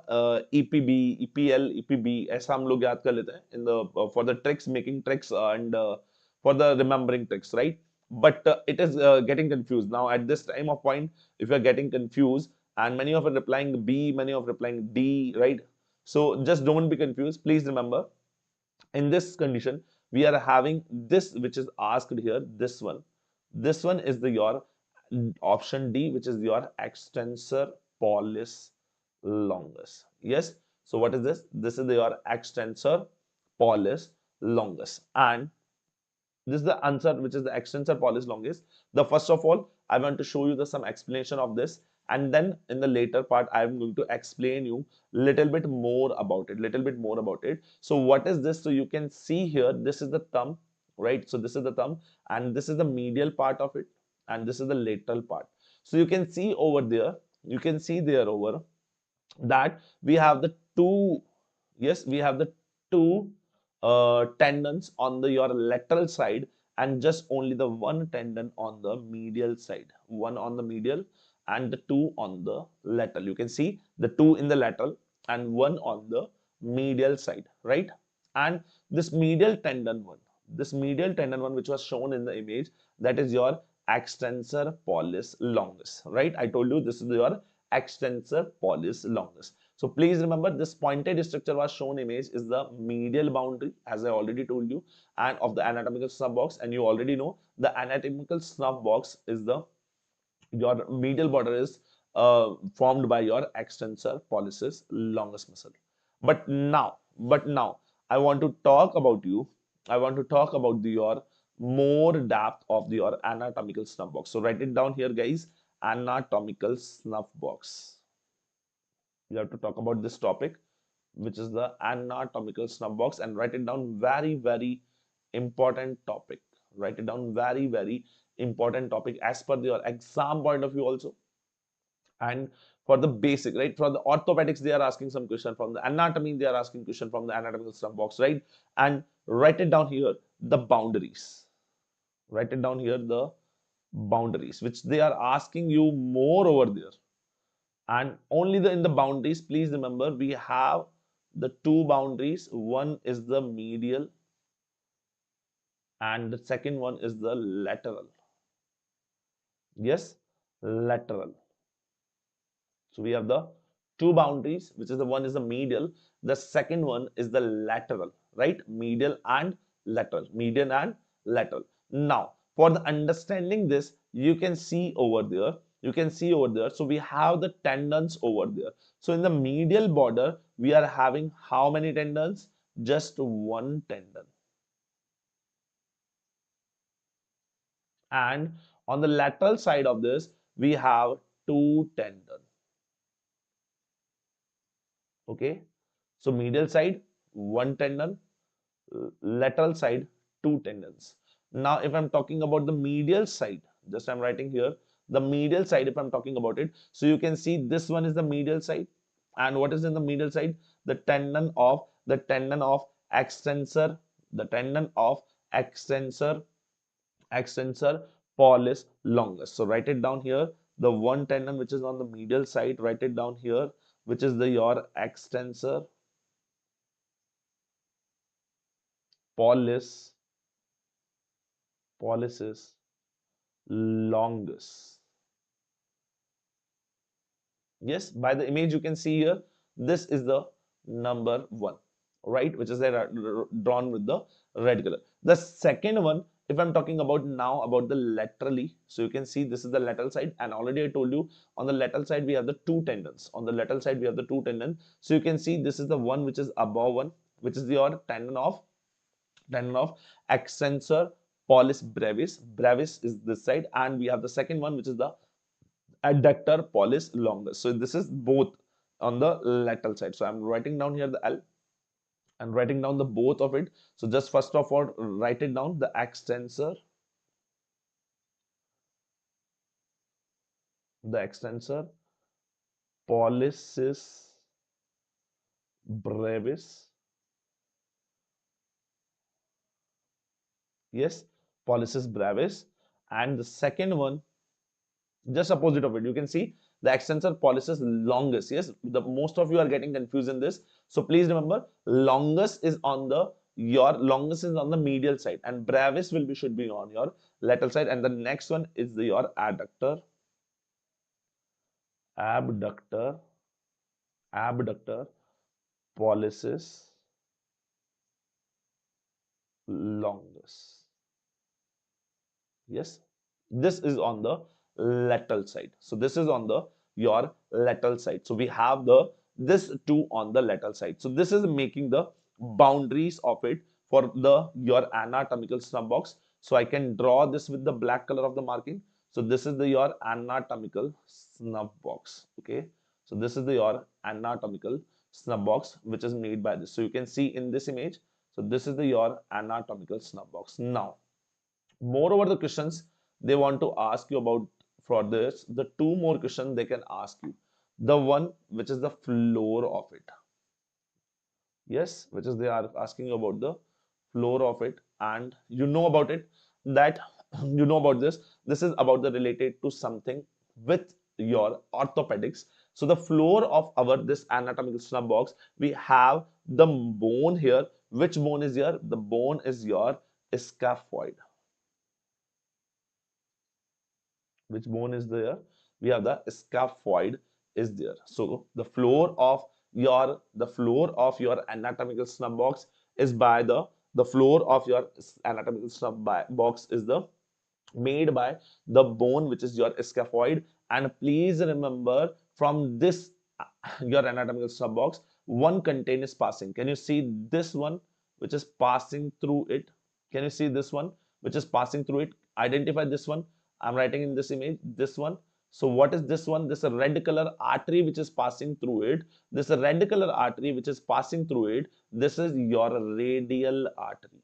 Speaker 1: EPB, EPL, EPB ऐसा हम लोग याद कर लेते हैं in the for the tricks, making tricks and for the remembering tricks, right? But it is getting confused now at this time of point. If you are getting confused and many of are replying B, many of replying D, right? So just don't be confused. Please remember, in this condition we are having this which is asked here, this one is the your option D, which is your extensor pollice longus. Yes, so what is this? This is your extensor pollice longus, and this is the answer, which is the extensor pollice longus. The first of all, I want to show you the some explanation of this, and then in the later part I am going to explain you little bit more about it, little bit more about it. So what is this? So you can see here, this is the thumb, right? So this is the thumb, and this is the medial part of it, and this is the lateral part. So you can see over there, you can see there over that we have the two, yes, we have the two tendons on the your lateral side, and just only the one tendon on the medial side, one on the medial and the two on the lateral. You can see the two in the lateral and one on the medial side, right? And this medial tendon one, this medial tendon one which was shown in the image, that is your extensor pollice longus, right? I told you this is your extensor pollice longus. So please remember, this pointed structure was shown image is the medial boundary, as I already told you, and of the anatomical snub box. And you already know the anatomical snub box is the your medial border is formed by your extensor pollicis longus muscle. But now I want to talk about you. I want to talk about your more depth of your anatomical snuff box. So write it down here, guys. Anatomical snuff box. You have to talk about this topic, which is the anatomical snuff box, and write it down. Very, very important topic. Write it down. Very, very important topic as per your exam point of view also. And for the basic, right? For the orthopedics, they are asking some question. From the anatomy, they are asking question from the anatomical snuff box, right? And write it down here, the boundaries. Write it down here, the boundaries, which they are asking you more over there. And only in the boundaries, please remember, we have the two boundaries. One is the medial and the second one is the lateral. Yes, lateral. So we have the two boundaries, which is the one is the medial, the second one is the lateral, right? Medial and lateral, median and lateral. Now, for the understanding this, you can see over there, so we have the tendons over there. So in the medial border, we are having how many tendons? Just one tendon. And on the lateral side of this, we have two tendons. Okay, so medial side one tendon, lateral side two tendons. Now if I'm talking about the medial side, just I'm writing here the medial side. If I'm talking about it, so you can see this one is the medial side. And what is in the medial side? The tendon of extensor, the tendon of extensor extensor pollis longus. So write it down here, the one tendon which is on the medial side, write it down here, which is the your extensor pollis pollicis longus. Yes, by the image you can see here, this is the number one, right? Which is there drawn with the red color. The second one, if I'm talking about now about the laterally, so you can see this is the lateral side, and already I told you on the lateral side we have the two tendons. On the lateral side we have the two tendons. So you can see this is the one which is above one, which is your tendon of extensor pollis brevis. Brevis is this side, and we have the second one which is the adductor pollis longus. So this is both on the lateral side. So I'm writing down here the L and writing down the both of it. So just first of all, write it down, the extensor pollicis brevis. Yes, pollicis brevis. And the second one, just opposite of it, you can see the extensor pollicis longus. Yes, the most of you are getting confused in this, so please remember, longus is on the medial side, and brevis should be on your lateral side. And the next one is your abductor pollicis longus. Yes, this is on the lateral side. So this is on the your lateral side. So we have this two on the lateral side. So this is making the boundaries of it for the your anatomical snuff box. So I can draw this with the black color of the marking. So this is your anatomical snuff box. Okay, so this is your anatomical snuff box which is made by this. So you can see in this image. So this is your anatomical snuff box. Now, moreover, the questions they want to ask you about for this, the two more questions they can ask you. The one which is the floor of it. Yes, which is they are asking you about the floor of it, and you know about it, that you know about this. This is about the related to something with your orthopedics. So the floor of our this anatomical snuff box, we have the bone here. Which bone is here? The bone is your scaphoid. Which bone is there? We have the scaphoid is there. So the floor of your anatomical snuff box is by the floor of your anatomical snuff box is the made by the bone which is your scaphoid. And please remember, from this your anatomical snuff box, one container is passing. Can you see this one? which is passing through it. Can you see this one, which is passing through it? Identify this one. I'm writing in this image, this one. So what is this one? This is a red color artery which is passing through it. This is a red color artery which is passing through it. This is your radial artery.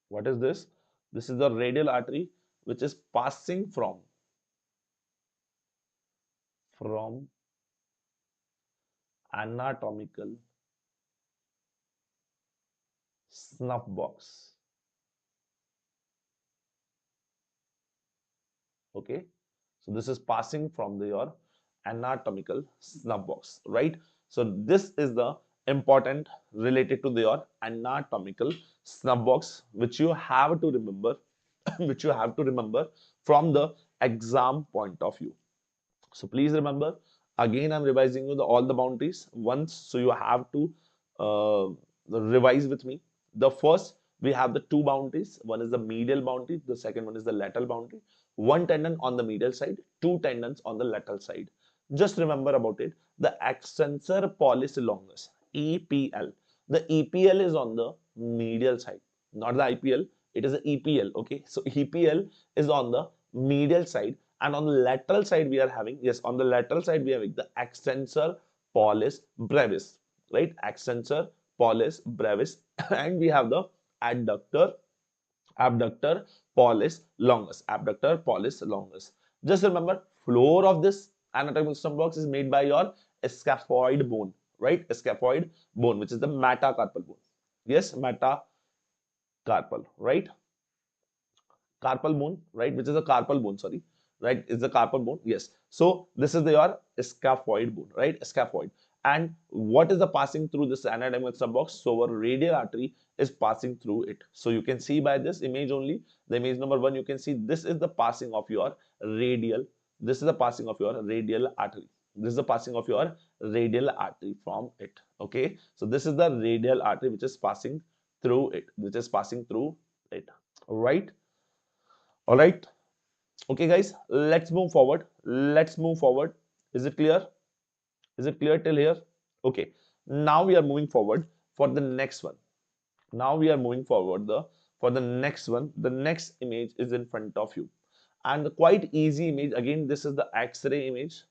Speaker 1: What is this? This is the radial artery which is passing from anatomical snuff box. Okay, so this is passing from your anatomical snuff box, right? So this is the important related to your anatomical snuff box, which you have to remember, which you have to remember from the exam point of view. So please remember, again I'm revising you all the boundaries once, so you have to uh, revise with me. The first, we have the two boundaries. One is the medial boundary, the second one is the lateral boundary. One tendon on the medial side, two tendons on the lateral side. Just remember about it. The extensor pollicis longus, EPL. The EPL is on the medial side, not the IPL. It is the EPL. Okay, so EPL is on the medial side, and on the lateral side we are having, yes, on the lateral side we are having the extensor pollicis brevis, right? Extensor pollicis brevis, and we have the adductor abductor pollicis longus. Just remember, floor of this anatomical stump box is made by your scaphoid bone, right? Scaphoid bone, which is the metacarpal bone. Yes, metacarpal, right? Carpal bone, right? Which is a carpal bone, sorry, right? Is the carpal bone, yes. So this is your scaphoid bone, right? Scaphoid. And what is the passing through this anatomical stump box? So our radial artery is passing through it. So you can see by this image only, the image number one, you can see this is the passing of your radial. This is the passing of your radial artery. This is the passing of your radial artery from it. Okay. So this is the radial artery which is passing through it, which is passing through it. All right. All right. Okay, guys, let's move forward. Let's move forward. Is it clear? Is it clear till here? Okay. Now we are moving forward for the next one. Now we are moving forward for the next one. The next image is in front of you. And the quite easy image. Again, this is the X-ray image.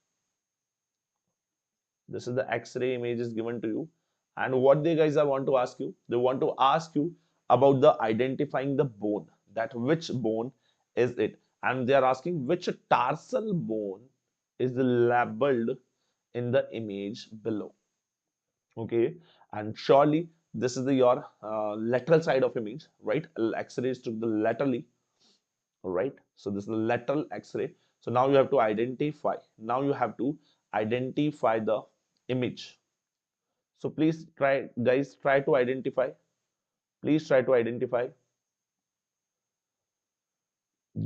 Speaker 1: This is the X-ray image is given to you. And what they guys are want to ask you? They want to ask you about the identifying the bone. That which bone is it? And they are asking which tarsal bone is labeled in the image below. Okay, and surely this is your lateral side of image, right? X-ray is to the laterally, right? So this is the lateral X-ray. So now you have to identify. Now you have to identify the image. So please try, guys, try to identify. Please try to identify.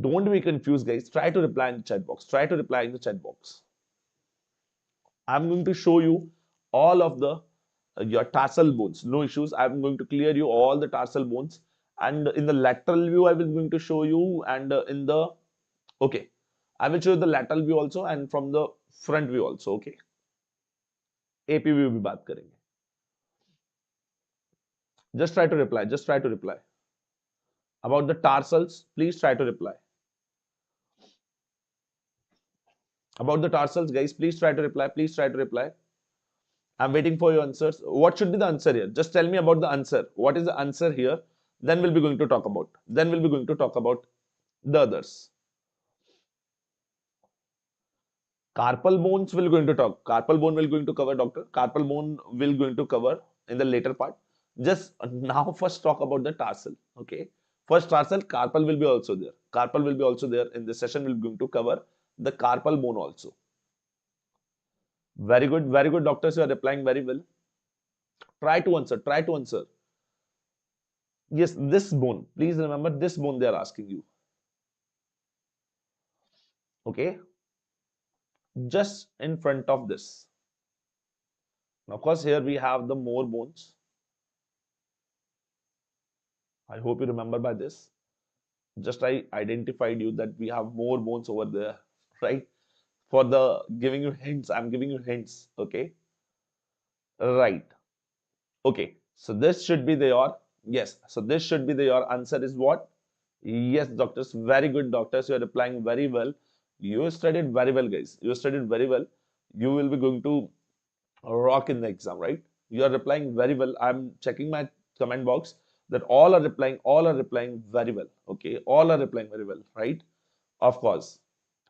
Speaker 1: Don't be confused, guys. Try to reply in the chat box. Try to reply in the chat box. I'm going to show you all of the your tarsal bones. No issues. I'm going to clear you all the tarsal bones. And in the lateral view, I will going to show you. And in the okay, I will show you the lateral view also and from the front view also. Okay, AP view भी बात करेंगे. Just try to reply. Just try to reply. About the tarsals, please try to reply. About the tarsals, guys, please try to reply. Please try to reply. I'm waiting for your answers. What should be the answer here? Just tell me about the answer. What is the answer here? Then we'll be going to talk about. Then we'll be going to talk about the others. Carpal bones will going to talk. Carpal bone will going to cover, doctor. Carpal bone will going to cover in the later part. Just now first talk about the tarsal. Okay. First tarsal, carpal will be also there. Carpal will be also there in this session. We're going to cover the carpal bone also. Very good, doctors. You are replying very well. Try to answer. Try to answer. Yes, this bone. Please remember this bone they are asking you. Okay. Just in front of this. Now, of course, here we have the more bones. I hope you remember by this. Just I identified you that we have more bones over there, right? for the giving you hints. I'm giving you hints. Okay. Right. Okay. So this should be the your, yes. So this should be the your answer is what? Yes, doctors. Very good, doctors. You are replying very well. You studied very well, guys. You studied very well. You will be going to rock in the exam, right? You are replying very well. I'm checking my comment box that all are replying very well. Okay, all are replying very well, right? Of course,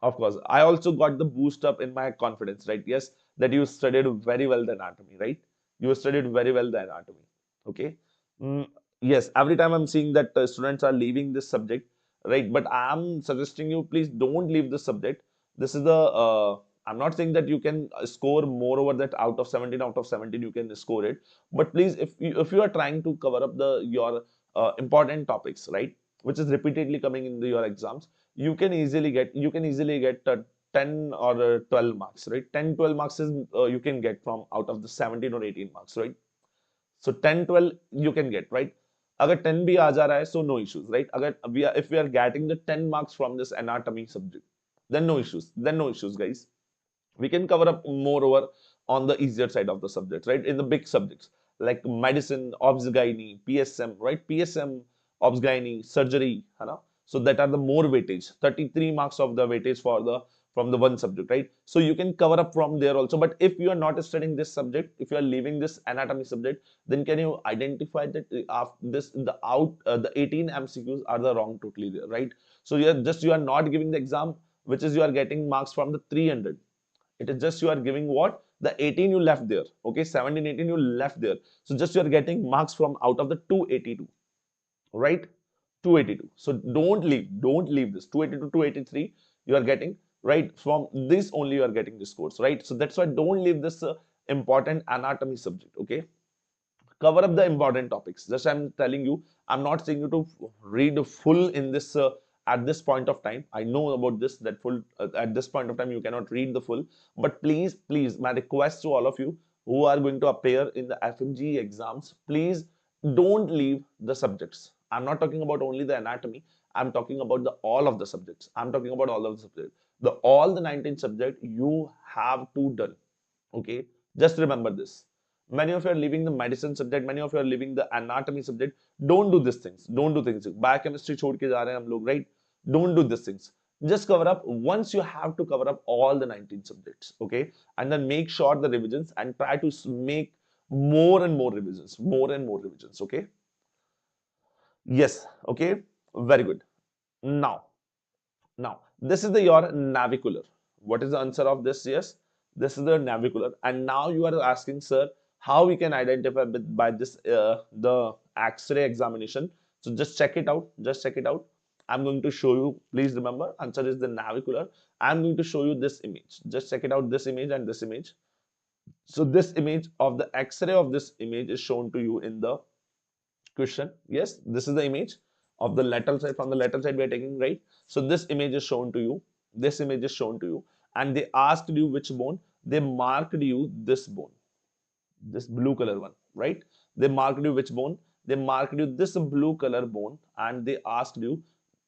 Speaker 1: of course. I also got the boost up in my confidence, right? Yes, that you studied very well the anatomy, right? You studied very well the anatomy. Okay. Mm, yes, every time I'm seeing that students are leaving this subject, right? But I'm suggesting you please don't leave this subject. This is the I'm not saying that you can score more over that out of 17 you can score it. But please, if you are trying to cover up the your important topics, right, which is repeatedly coming in your exams, you can easily get 10 or 12 marks, right? 10 12 marks is you can get from out of the 17 or 18 marks, right? So 10 12 you can get, right? अगर 10 भी आ जा रहा है, so no issues, right? अगर if we are getting the 10 marks from this anatomy subject, then no issues, guys. We can cover up more over on the easier side of the subjects, right? In the big subjects like medicine, obs gynae, PSM, right? PSM, obs gynae, surgery, है ना? So that are the more weightage, 33 marks of the weightage for the from the one subject, right? So you can cover up from there also. But if you are not studying this subject, if you are leaving this anatomy subject, then can you identify that after this the 18 MCQs are the wrong totally there, right? So you are not giving the exam, which is you are getting marks from the 300. It is just you are giving what? The 18 you left there. Okay, 17, 18 you left there. So just you are getting marks from out of the 282, right? 282. So don't leave this. 282, 283 you are getting, right? From this only you are getting the scores, right? So that's why don't leave this important anatomy subject, okay? Cover up the important topics. Just I'm telling you, I'm not saying you to read full in this at this point of time. I know about this that full at this point of time you cannot read the full, but please, my request to all of you who are going to appear in the FMGE exams, please don't leave the subjects. I'm not talking about only the anatomy. I'm talking about the all of the subjects. I'm talking about all of the subjects. The all the 19 subject you have to done. Okay, just remember this. Many of you are leaving the medicine subject, many of you are leaving the anatomy subject. Don't do these things. Don't do things. Biochemistry छोड़ के जा रहे हैं हम लोग, right? Don't do these things. Just cover up. Once you have to cover up all the 19 subjects, okay, and then make sure the revisions and try to make more and more revisions, okay. Yes, okay, very good. Now, this is the your navicular. What is the answer of this? Yes, this is the navicular. And now you are asking, sir, how we can identify by this the X-ray examination. So just check it out. Just check it out. I'm going to show you. Please remember, answer is the navicular. I'm going to show you this image. Just check it out. This image and this image. So this image of the X-ray of this image is shown to you in the question. Yes, this is the image of the lateral side. From the lateral side we are taking, right? So this image is shown to you. This image is shown to you, and they asked you which bone. They marked you this bone, this blue color one, right? They marked you which bone. They marked you this blue color bone, and they asked you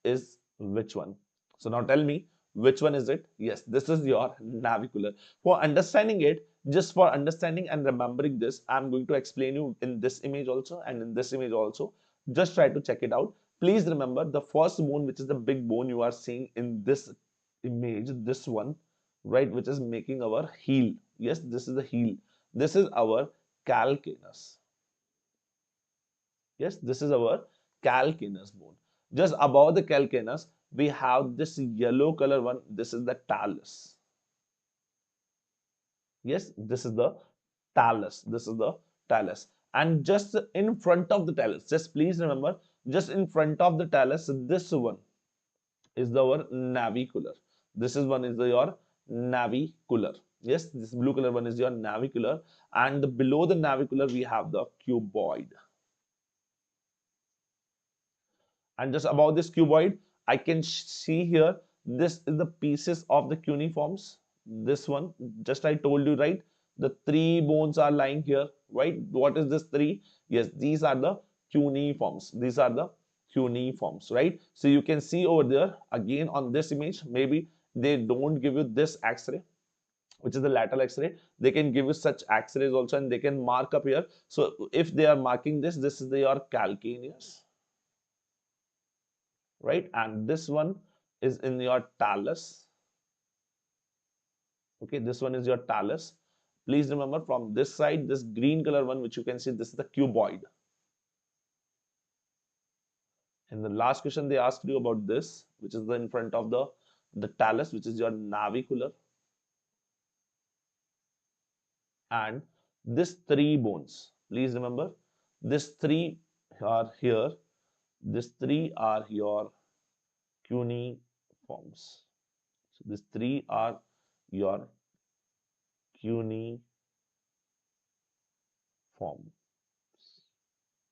Speaker 1: is which one. So now tell me, which one is it? Yes, this is your navicular. For understanding it, just for understanding and remembering this, I'm going to explain you in this image also and in this image also. Just try to check it out. Please remember the first bone, which is the big bone you are seeing in this image, this one, right, which is making our heel. Yes, this is the heel. This is our calcaneus. Yes, this is our calcaneus bone. Just above the calcaneus, we have this yellow color one. This is the talus. Yes, this is the talus. This is the talus. And just in front of the talus, just please remember, just in front of the talus, this one is our navicular. This is one is your navicular. Yes, this blue color one is your navicular. And below the navicular, we have the cuboid. And just above this cuboid, I can see here, this is the pieces of the cuneiforms. This one, just I told you, right? The three bones are lying here, right? What is this three? Yes, these are the cuneiforms. These are the cuneiforms, right? So you can see over there again on this image, maybe they don't give you this X-ray, which is the lateral X-ray. They can give you such X-rays also, and they can mark up here. So if they are marking this, this is your calcaneus, right? And this one is in your talus. Okay, this one is your talus. Please remember, from this side, this green color one, which you can see, this is the cuboid. In the last question, they asked you about this, which is the in front of the talus, which is your navicular. And this three bones, please remember, this three are here. These three are your cuneiforms. So these three are your cuneiform,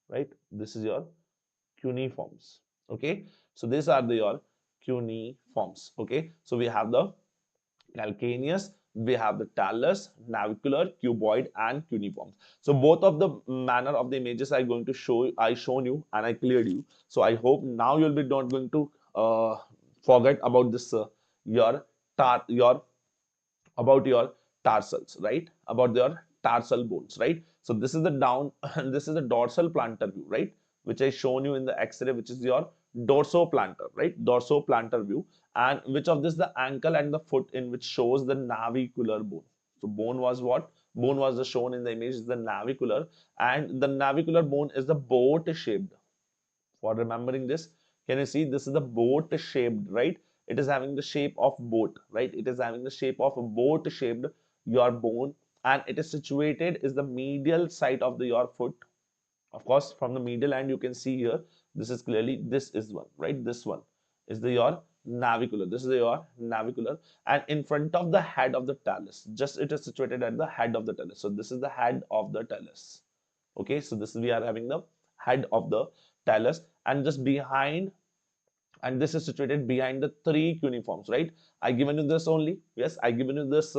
Speaker 1: right? This is your cuneiforms. Okay, so these are your cuneiforms. Okay, so we have the calcaneus, we have the talus, navicular, cuboid, and cuneiforms. So both of the manner of the images I going to show, I shown you and I cleared you. So I hope now you'll be not going to forget about this your about your tarsals, right? About your tarsal bones, right? So this is the down, this is the dorsal plantar view, right? Which I shown you in the X-ray, which is your dorsoplantar, right? Dorsoplantar view. And which of this, the ankle and the foot, in which shows the navicular bone. So bone was what? Bone was the shown in the image is the navicular, and the navicular bone is the boat shaped. For remembering this, can you see this is the boat shaped, right? It is having the shape of boat, right? It is having the shape of a boat shaped your bone, and it is situated is the medial side of the your foot. Of course, from the medial end you can see here, this is clearly, this is one, right? This one is the your navicular, this is your navicular, and in front of the head of the talus, just it is situated at the head of the talus. So this is the head of the talus. Okay, so this we are having the head of the talus, and just behind, and this is situated behind the three cuneiforms, right? I given you this only, yes, I given you this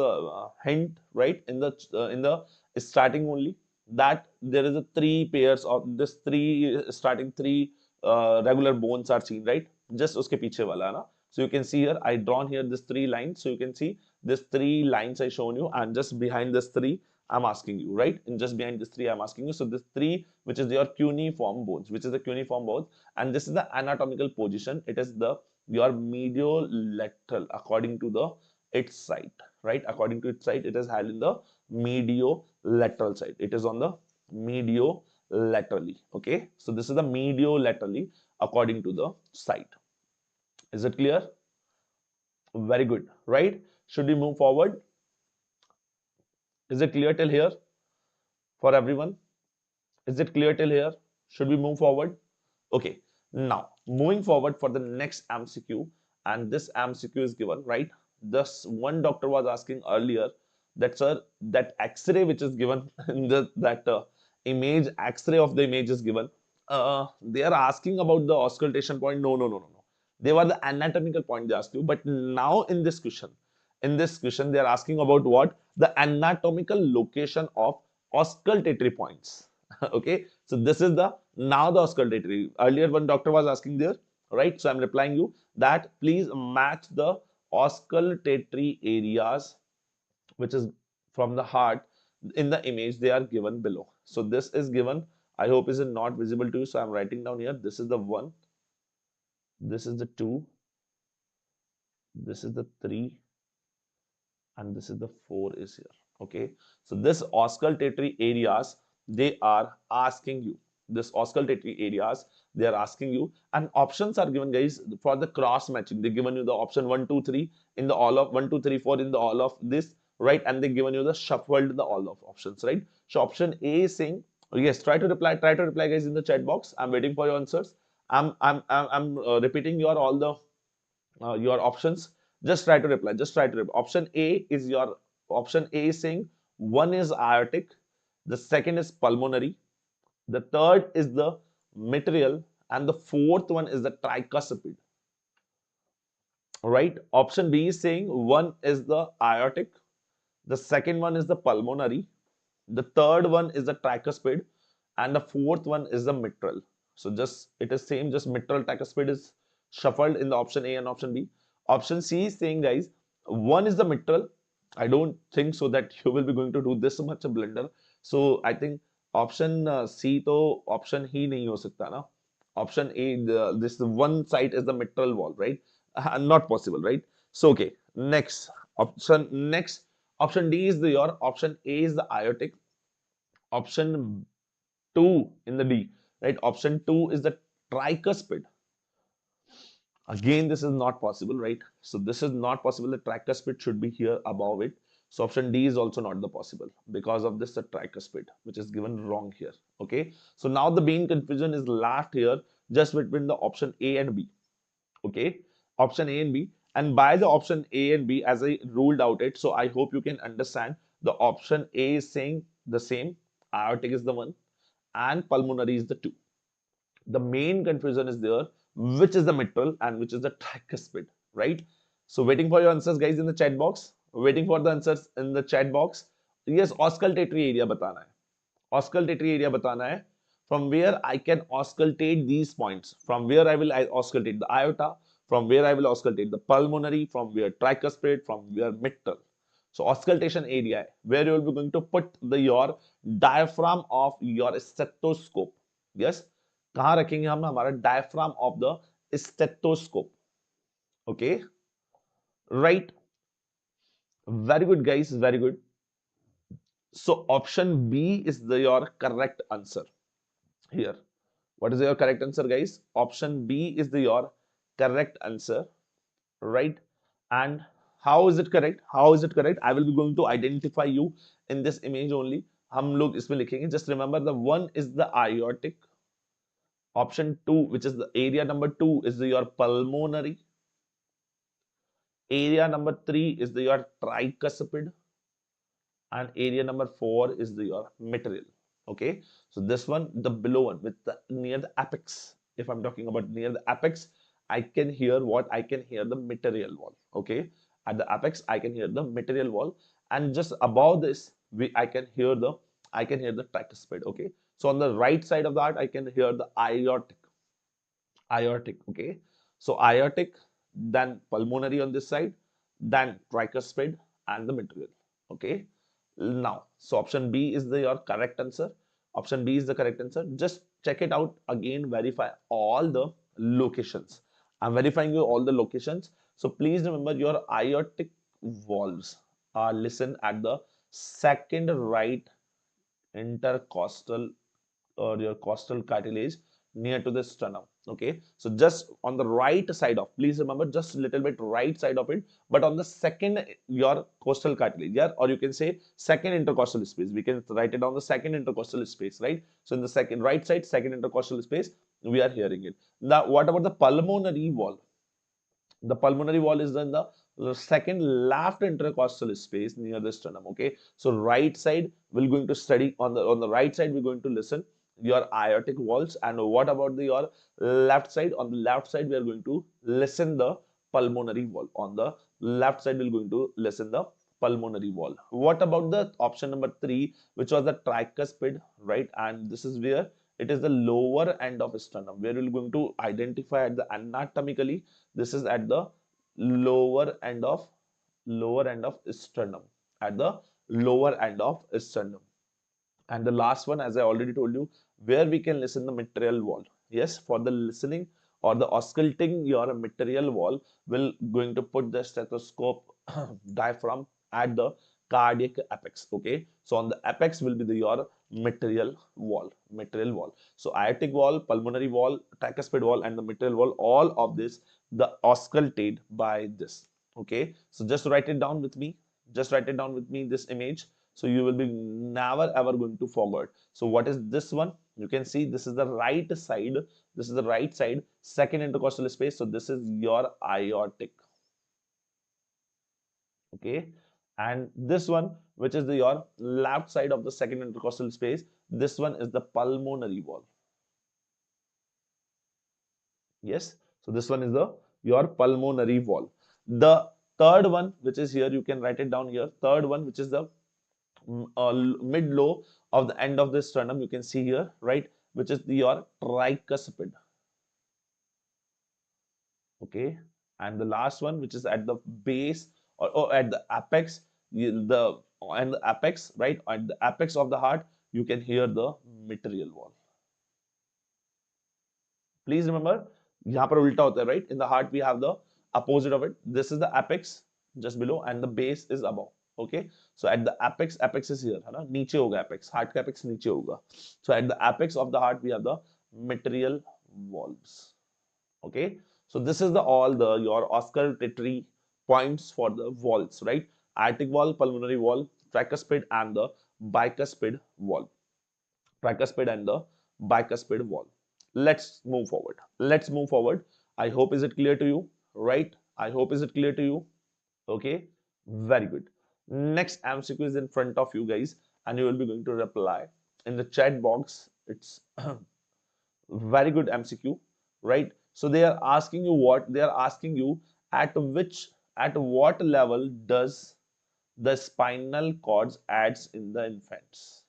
Speaker 1: hint, right? In the starting only, that there is a three pairs of this three starting three regular bones are seen, right? Just uske piche wala na. So you can see here, I drawn here this three lines. So you can see this three lines I shown you, and just behind this three, I'm asking you, right? And just behind this three, I'm asking you. So this three, which is your cuneiform bones, which is the cuneiform bones, and this is the anatomical position. It is the your mediolateral according to the its side, right? According to its side, it is held in the mediolateral side. It is on the mediolaterally. Okay, so this is the mediolaterally according to the side. Is it clear? Very good, right? Should we move forward? Is it clear till here for everyone? Is it clear till here? Should we move forward? Okay. Now, moving forward for the next MCQ, and this MCQ is given, right? This one doctor was asking earlier that, sir, that X-ray which is given in that image, X-ray of the image is given. They are asking about the auscultation point. No, no, no, no, no. They were the anatomical point they asked you. But now in this question, they are asking about what? The anatomical location of auscultatory points. Okay, so this is the now the auscultatory. Earlier one doctor was asking there, right? So I'm replying you that please match the auscultatory areas which is from the heart in the image they are given below. So this is given, I hope is not visible to you, so I'm writing down here, this is the 1, this is the 2, this is the 3, and this is the 4 is here. Okay, so this auscultatory areas they are asking you, this auscultatory areas they are asking you, and options are given, guys, for the cross matching. They given you the option 1 2 3 in the all of 1 2 3 4 in the all of this, right? And they given you the shuffled the all of options, right? So option A is saying, oh yes, try to reply, guys, in the chat box. I'm waiting for your answers. I'm repeating your all the your options. Just try to reply, just try to reply. Option A is your option A is saying one is aortic, the second is pulmonary, the third is the material, and the fourth one is the tricuspid. Right, option B is saying one is the aortic, the second one is the pulmonary, the third one is the tricuspid, and the fourth one is the mitral. So just it is same, just mitral tricuspid is shuffled in the option A and option B. Option C is saying, guys, one is the mitral. I don't think so that you will be going to do this much a blunder. So I think option C तो option ही नहीं हो सकता ना. Option A, this one side is the mitral wall, right? Not possible, right? So okay, next option D is the your option A is the aortic. Option 2 in the D, right? Option 2 is the tricuspid. Again, this is not possible, right? So this is not possible. The tricuspid should be here above it. So option D is also not the possible. Because of this, the tricuspid, which is given wrong here. Okay. So now the main confusion is left here just between the option A and B. Okay. Option A and B. And by the option A and B, as I ruled out it, so I hope you can understand the option A is saying the same. Aortic is the one and pulmonary is the two. The main confusion is there, which is the mitral and which is the tricuspid, right? So waiting for your answers, guys, in the chat box. Waiting for the answers in the chat box. Yes, auscultatory area बताना है. Auscultatory area बताना है. From where I can auscultate these points. From where I will auscultate the aorta. From where I will auscultate the pulmonary. From where tricuspid. From where mitral. So auscultation area, where you will be going to put your diaphragm of your stethoscope. Yes, कहाँ रखेंगे हम हमारा diaphragm of the stethoscope. Okay, right? Very good, guys. Very good. So option B is your correct answer here. What is your correct answer, guys? Option B is your correct answer, right? And how is it correct? How is it correct? I will be going to identify you in this image only. हम लोग इसमें लिखेंगे. Just remember the one is the aortic. Option 2, which is the area number 2, is your pulmonary. Area number 3 is your tricuspid. And area number 4 is your material. Okay, so this one, the below one, with the near the apex. If I'm talking about near the apex, I can hear what? I can hear the material wall. Okay, at the apex, I can hear the material wall, and just above this, I can hear the tricuspid. Okay, so on the right side of that, I can hear the aortic. Okay, so aortic, then pulmonary on this side, then tricuspid and the material. Okay, now so option B is your correct answer. Option B is the correct answer. Just check it out again, verify all the locations. I'm verifying you all the locations, so please remember your aortic valves are listen at the second right intercostal or your costal cartilage near to the sternum. Okay, so just on the right side of, please remember, just a little bit right side of it, but on the second your costal cartilage, yeah, or you can say second intercostal space. We can write it down the second intercostal space, right? So in the second right side, second intercostal space, we are hearing it. Now, what about the pulmonary wall? The pulmonary wall is in the second left intercostal space near the sternum. Okay, so right side we're going to study on the right side we're going to listen your aortic walls, and what about your left side? On the left side we are going to listen the pulmonary wall. On the left side we're going to listen the pulmonary wall. What about the option number 3, which was the tricuspid, right? And this is where it is the lower end of sternum, where we're going to identify at the anatomically. This is at the lower end of sternum, at the lower end of sternum. And the last one, as I already told you, where we can listen the material wall. Yes, for the listening or the ausculting your material wall, will going to put the stethoscope diaphragm at the cardiac apex. Okay, so on the apex will be your material wall. So aortic wall, pulmonary wall, tricuspid wall, and the material wall, all of this the auscultate by this. Okay, so just write it down with me. Just write it down with me, this image. So you will be never ever going to forget. So what is this one? You can see this is the right side. This is the right side, second intercostal space. So this is your aortic. Okay, and this one, which is your left side of the second intercostal space, this one is the pulmonary wall. Yes, so this one is the your pulmonary wall. The third one, which is here, you can write it down here. Third one, which is the mid low of the end of the sternum, you can see here, right, which is your tricuspid. Okay, and the last one, which is at the base, or at the apex, the and the apex, right? At the apex of the heart, you can hear the material wall. Please remember, यहाँ पर उल्टा होता है, right? In the heart, we have the opposite of it. This is the apex just below, and the base is above. Okay, so at the apex, apex is here, है ना? नीचे होगा apex, heart का apex नीचे होगा. So at the apex of the heart, we have the material valves. Okay, so this is the all the your auscultatory points for the valves, right? Aortic valve, pulmonary valve, tricuspid, and the bicuspid valve. Tricuspid and the bicuspid valve. Let's move forward. Let's move forward. I hope is it clear to you, right? I hope is it clear to you. Okay, very good. Next MCQ is in front of you guys, and you will be going to reply in the chat box. It's very good MCQ, right? So they are asking you what? They are asking you at what level does the spinal cords adds in the infants?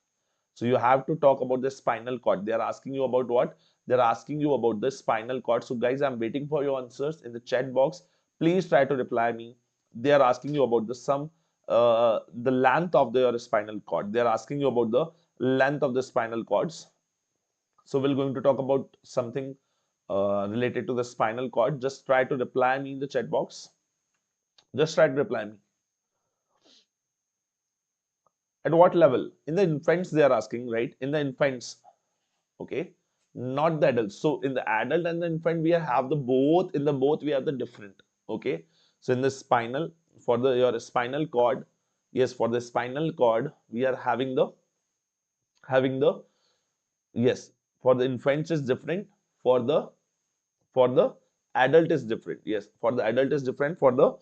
Speaker 1: So you have to talk about the spinal cord. They are asking you about what? They're asking you about the spinal cord. So guys, I'm waiting for your answers in the chat box. Please try to reply me. They are asking you about the length of your spinal cord. They are asking you about the length of the spinal cords. So we're going to talk about something related to the spinal cord. Just try to reply me in the chat box. Just try to reply me. At what level? In the infants, they are asking, right? In the infants, okay, not the adults. So in the adult and the infant, we have the both. In the both, we have the different. Okay, so in the spinal, for the your spinal cord, yes, for the spinal cord, we are having the yes. For the infants is different. For the adult is different. Yes, for the adult is different. For the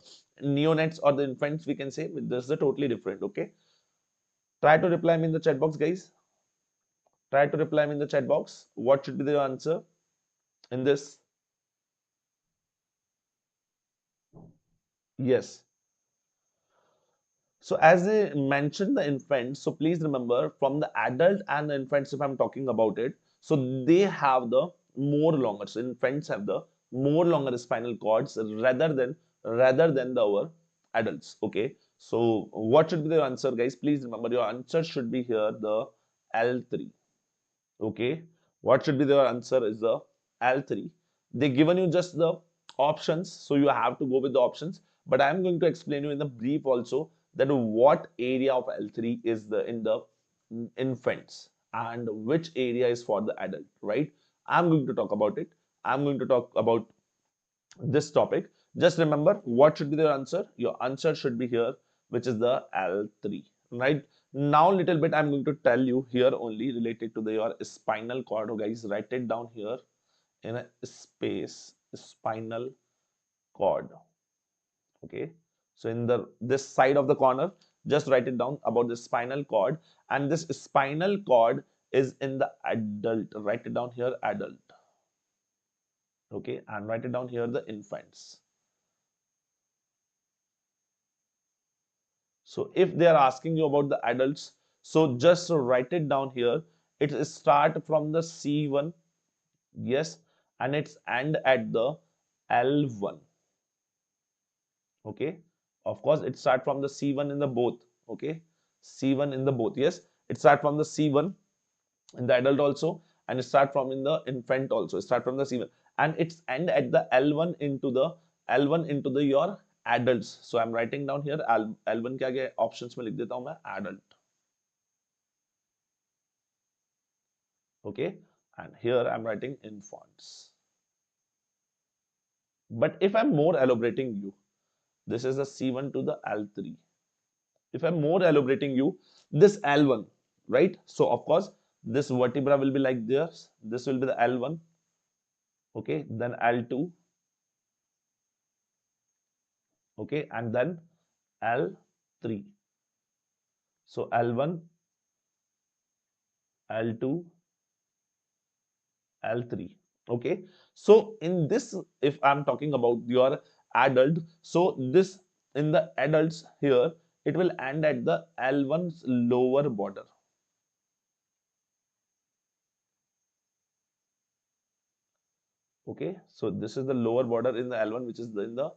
Speaker 1: neonates or the infants, we can say this is totally different. Okay, try to reply me in the chat box, guys. Try to reply me in the chat box. What should be the answer in this? Yes. So as I mentioned the infants, so please remember from the adult and the infants, if I'm talking about it, so they have the more longer. So infants have the more longer spinal cords rather than our adults. Okay. So what should be the answer, guys? Please remember your answer should be here the L3. Okay, what should be the answer is the L3. They given you just the options, so you have to go with the options. But I am going to explain you in the brief also that what area of L3 is in the infants and which area is for the adult, right? I'm going to talk about it. I'm going to talk about this topic. Just remember what should be the answer. Your answer should be here, which is the L3, right? Now little bit I'm going to tell you here only related to your spinal cord. Oh, guys, write it down here in a space, spinal cord. Okay, so in the this side of the corner, just write it down about the spinal cord, and this spinal cord is in the adult. Write it down here, adult. Okay, and write it down here, the infants. So if they are asking you about the adults, so just write it down here. It start from the C1, yes, and it's end at the L1. Okay, of course it start from the C1 in the both. Okay, C1 in the both. Yes, it start from the C1 in the adult also, and it start from in the infant also. It start from the C1 and it's end at the L1 into the your adults. So I'm writing down here L1 के आगे options में लिख देता हूँ मैं adult. Okay, and here I'm writing infants. But if I'm more elaborating you, this is the C1 to the L3. If I'm more elaborating you, this L1, right? So of course, this vertebra will be like this. This will be the L1. Okay, then L2. Okay, and then L3. So L1, L2, L3. Okay, so in this, if I'm talking about your adult, so this in the adults here, it will end at the L1's lower border. Okay, so this is the lower border in the L1, which is in the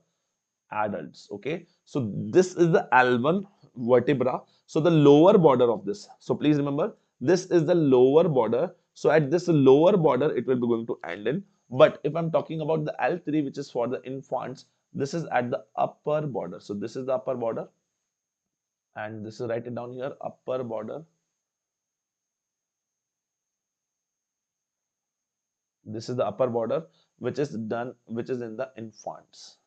Speaker 1: adults. Okay, so this is the L1 vertebra. So the lower border of this. So please remember, this is the lower border. So at this lower border, it will be going to end in. But if I'm talking about the L3, which is for the infants, this is at the upper border. So this is the upper border, and this is write it down here, upper border. This is the upper border, which is done, which is in the infants.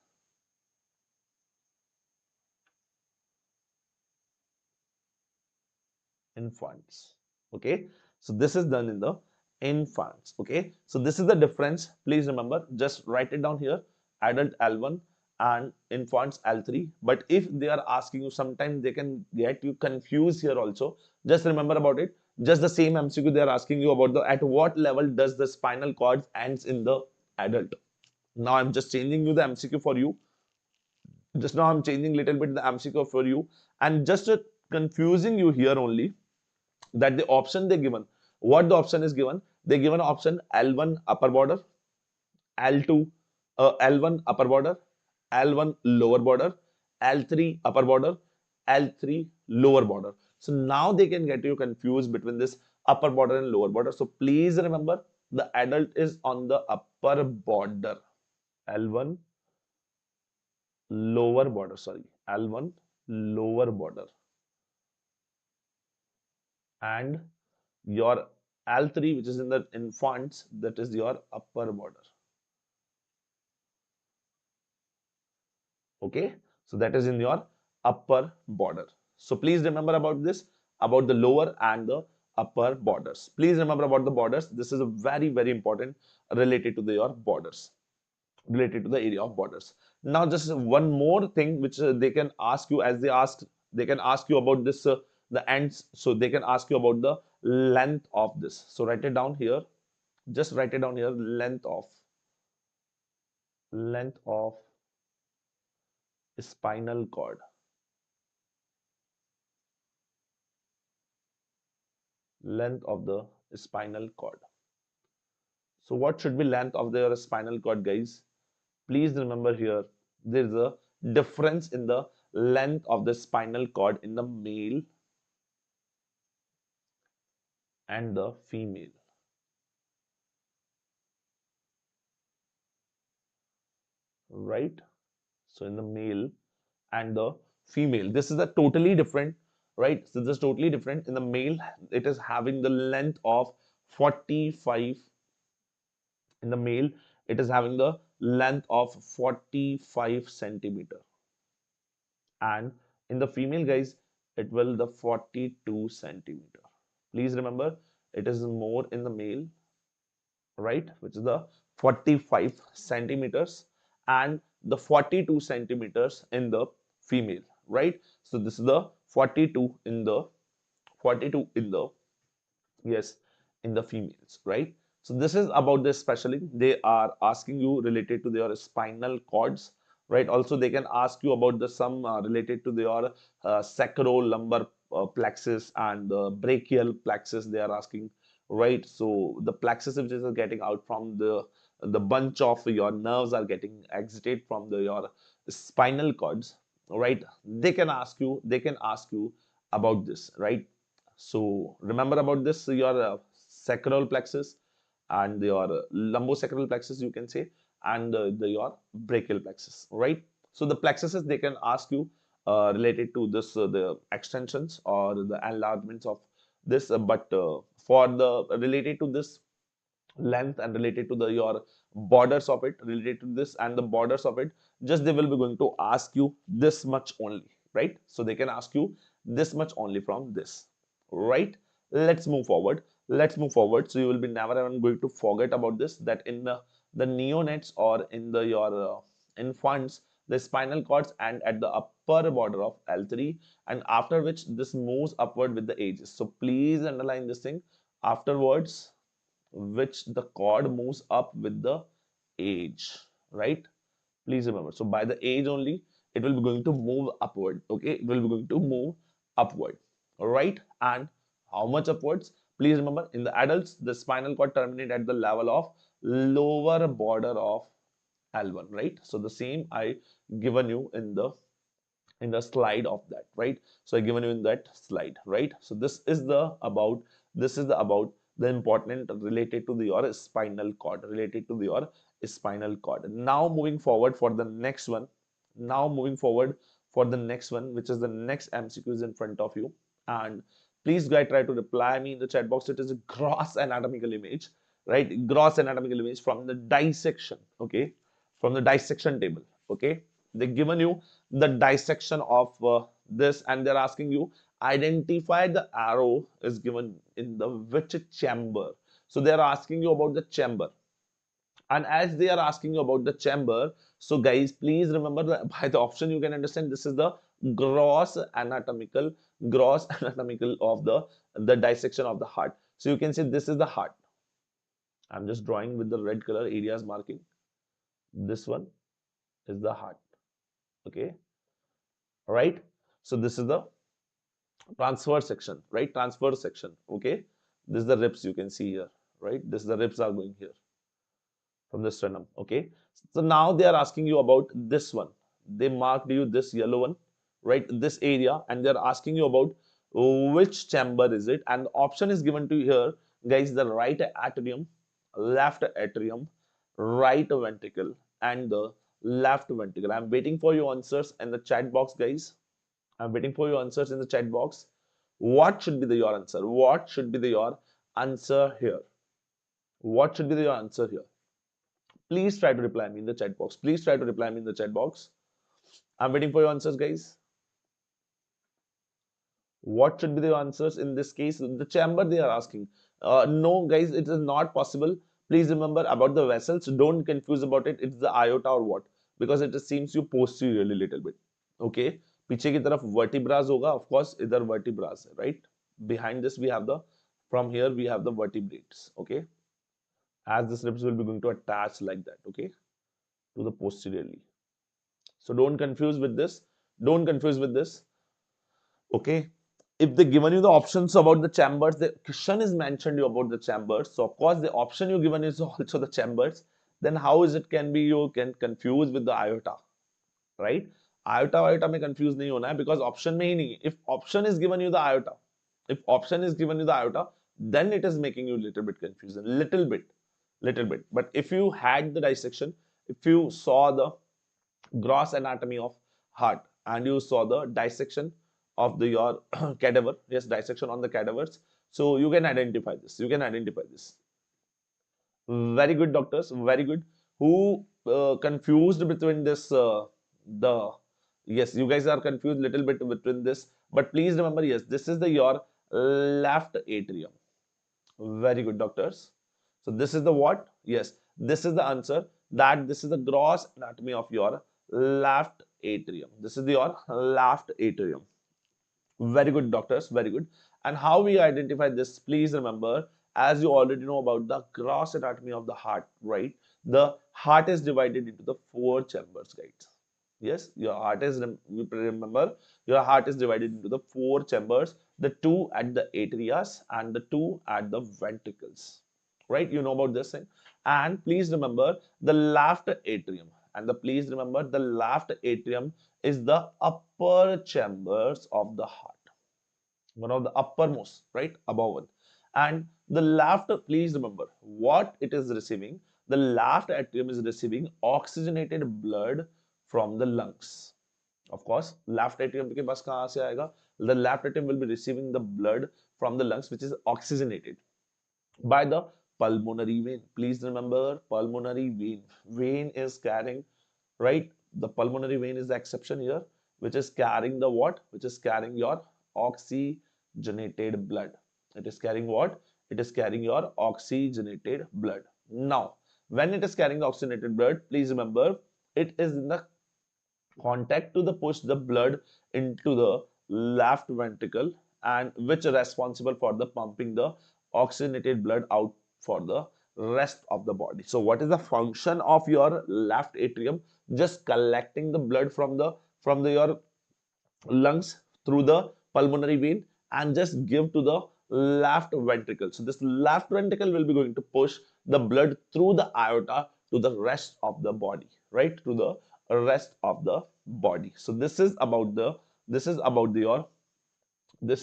Speaker 1: Infants. Okay, so this is done in the infants. Okay, so this is the difference. Please remember, just write it down here, adult L1 and infants L3. But if they are asking you, sometimes they can get you confused here also. Just remember about it. Just the same MCQ they are asking you about, the at what level does the spinal cord ends in the adult. Now I'm just changing you the MCQ for you. Just now I'm changing little bit the MCQ for you, and just confusing you here only, that the option they given, what the option is given, they given option L1 upper border, L2, L1 upper border, L1 lower border, L3 upper border, L3 lower border. So now they can get you confused between this upper border and lower border. So please remember, the adult is on the upper border. L1 lower border, sorry, L1 lower border, and your L3, which is in the infants, that is your upper border. Okay, so that is in your upper border. So please remember about this, about the lower and the upper borders. Please remember about the borders. This is a very, very important related to your borders, related to the area of borders. Now just one more thing which they can ask you, as they asked, they can ask you about this, the ends. So they can ask you about the length of this. So write it down here, just write it down here, length of spinal cord, length of the spinal cord. So what should be length of their spinal cord, guys? Please remember here, there is a difference in the length of the spinal cord in the male and the female, right? So in the male and the female, this is a totally different, right? So this is totally different. In the male, it is having the length of 45. In the male, it is having the length of 45 centimeter, and in the female, guys, it will the 42 centimeter. Please remember, it is more in the male, right, which is the 45 centimeters, and the 42 centimeters in the female, right? So this is the 42 in the 42 in the, yes, in the females, right? So this is about the specialing. They are asking you related to their spinal cords, right? Also they can ask you about the some related to their sacrolumbar plexus and the brachial plexus, they are asking, right? So the plexus which is getting out from the bunch of your nerves are getting exited from the your spinal cords, right? They can ask you about this, right? So remember about this, your sacral plexus and your lumbosacral plexus, you can say, and your brachial plexus, right? So the plexuses they can ask you related to this, the extensions or the enlargements of this, but for the related to this length and related to the your borders of it, related to this and the borders of it, just they will be going to ask you this much only, right? So they can ask you this much only from this, right? Let's move forward, let's move forward. So you will be never ever going to forget about this, that in the neonates or in the your infants, the spinal cords and at the upper border of L3, and after which this moves upward with the ages. So please underline this thing, afterwards which the cord moves up with the age, right? Please remember. So by the age only, it will be going to move upward. Okay, it will be going to move upward. All right, and how much upwards? Please remember, in the adults, the spinal cord terminate at the level of lower border of L1, right? So the same I given you in the slide of that, right? So I given you in that slide, right? So this is the about the important related to your spinal cord, related to your spinal cord. Now moving forward for the next one, now moving forward for the next one, which is the next MCQs in front of you. And please guys try to reply me in the chat box. It is a gross anatomical image, right? Gross anatomical image from the dissection, okay? From the dissection table, okay? They given you the dissection of this, and they're asking you identify the arrow is given in the which chamber. So they're asking you about the chamber, and as they are asking you about the chamber, so guys please remember that by the option you can understand this is the gross anatomical, gross anatomical of the dissection of the heart. So you can see this is the heart. I'm just drawing with the red color areas marking. This one is the heart, okay? All right, so this is the transfer section, right? Transfer section, okay? This is the ribs you can see here, right? This is the ribs are going here from the sternum, okay? So now they are asking you about this one. They marked you this yellow one, right? This area, and they're asking you about which chamber is it, and the option is given to you here, guys, the right atrium, left atrium, right ventricle, and the left ventricle. I'm waiting for your answers in the chat box, guys. I'm waiting for your answers in the chat box. What should be your answer? What should be your answer here? What should be your answer here? Please try to reply me in the chat box. Please try to reply me in the chat box. I'm waiting for your answers, guys. What should be the answers in this case? The chamber they are asking. No, guys, it is not possible. Please remember about the vessels. Don't confuse about it. It's the aorta or what? Because it seems you posteriorly little bit. Okay. पीछे की तरफ vertebrae होगा. Of course, इधर vertebrae है, right? Behind this we have the, from here we have the vertebrates. Okay. As the ribs will be going to attach like that. Okay. To the posteriorly. So don't confuse with this. Don't confuse with this. Okay. If they given you the options about the chambers, the question is mentioned you about the chambers. So of course the option you given is also the chambers. Then how is it can be you can confuse with the iota, right? Iota में confuse नहीं होना है because option में ही नहीं. If option is given you the iota, if option is given you the iota, then it is making you little bit confusion, little bit, little bit. But if you had the dissection, if you saw the gross anatomy of heart and you saw the dissection of the your cadaver, yes, dissection on the cadavers, so you can identify this, you can identify this. Very good, doctors, very good. Who confused between this the yes, you guys are confused little bit between this, but please remember, yes, this is the your left atrium. Very good, doctors. So this is the what? Yes, this is the answer, that this is the gross anatomy of your left atrium. This is your left atrium. Very good, doctors. Very good. And how we identify this? Please remember, as you already know about the gross anatomy of the heart, right? The heart is divided into the four chambers, guys. Yes, your heart is, remember, your heart is divided into the four chambers, the two at the atrias and the two at the ventricles, right? You know about this thing. And please remember the left atrium, and the please remember the left atrium is the upper chambers of the heart, one of the uppermost, right, above one. And the left, please remember what it is receiving. The left atrium is receiving oxygenated blood from the lungs. Of course, left atrium के पास कहाँ से आएगा? The left atrium will be receiving the blood from the lungs, which is oxygenated by the pulmonary vein. Please remember, pulmonary vein. Vein is carrying, right? The pulmonary vein is the exception here, which is carrying the what? Which is carrying your oxygenated blood. It is carrying what? It is carrying your oxygenated blood. Now, when it is carrying the oxygenated blood, please remember, it is in the contact to the push the blood into the left ventricle, and which is responsible for the pumping the oxygenated blood out for the rest of the body. So what is the function of your left atrium? Just collecting the blood from the your lungs through the pulmonary vein and just give to the left ventricle. So this left ventricle will be going to push the blood through the aorta to the rest of the body, right? To the rest of the body. So this is about your this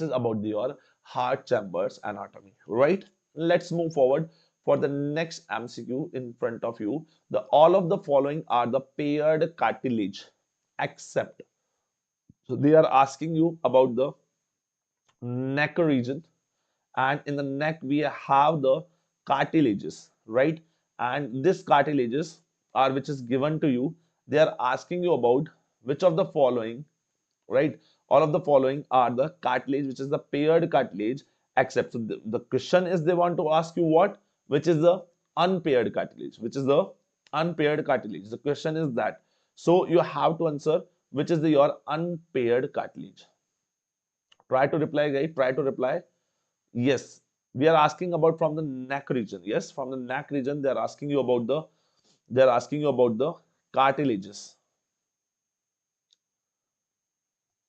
Speaker 1: is about your heart chambers anatomy, right? Let's move forward for the next MCQ in front of you. The all of the following are the paired cartilage except. So they are asking you about the neck region, and in the neck we have the cartilages, right? And this cartilages are which is given to you. They are asking you about which of the following, right? All of the following are the cartilage, which is the paired cartilage, except. So the question is they want to ask you what, which is the unpaired cartilage, which is the unpaired cartilage. The question is that. So you have to answer which is the your unpaired cartilage. Try to reply, guys. Try to reply. Yes, we are asking about from the neck region. Yes, from the neck region, they are asking you about the cartilages.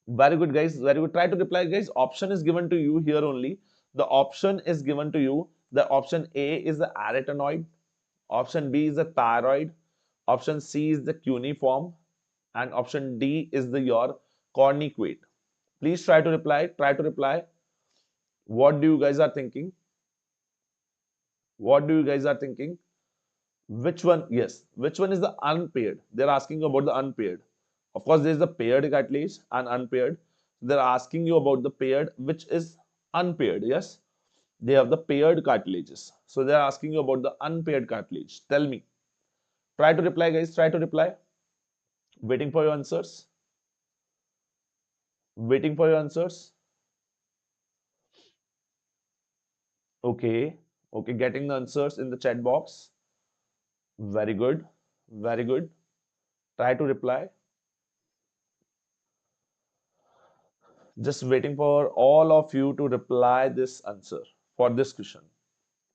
Speaker 1: Very good, guys. Very good. Try to reply, guys. Option is given to you here only. The option is given to you. The option A is the arytenoid. Option B is the thyroid. Option C is the cuneiform. And option D is the your cornicuate. Please try to reply. Try to reply. What do you guys are thinking? What do you guys are thinking? Which one? Yes. Which one is the unpaired? They're asking you about the unpaired. Of course, there's the paired cartilage and unpaired. They're asking you about the paired, which is unpaired. Yes. They have the paired cartilages. So they're asking you about the unpaired cartilage. Tell me. Try to reply, guys. Try to reply. Waiting for your answers. Waiting for your answers. Okay. Okay. Getting the answers in the chat box. Very good. Very good. Try to reply. Just waiting for all of you to reply this answer for this question.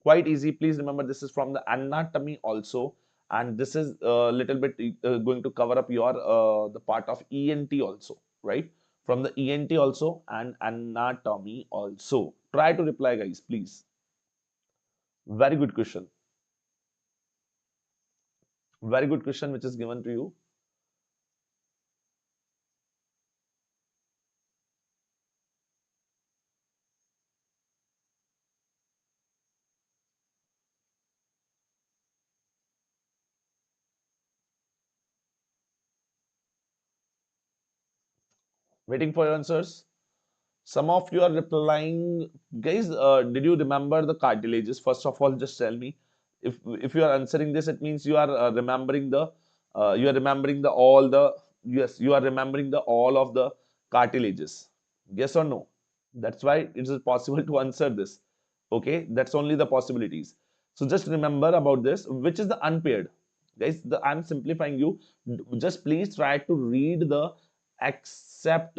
Speaker 1: Quite easy. Please remember this is from the anatomy also, and this is a little bit going to cover up your the part of ENT also, right? From the ENT also and anatomy also. Try to reply, guys, please. Very good question. Very good question which is given to you. Waiting for your answers. Some of you are replying, guys. Did you remember the cartilages? First of all, just tell me. If you are answering this, it means you are remembering the all the yes, you are remembering the all of the cartilages. Yes or no? That's why it is possible to answer this. Okay, that's only the possibilities. So just remember about this, which is the unpaired. Guys, I'm simplifying you. Just please try to read the accept,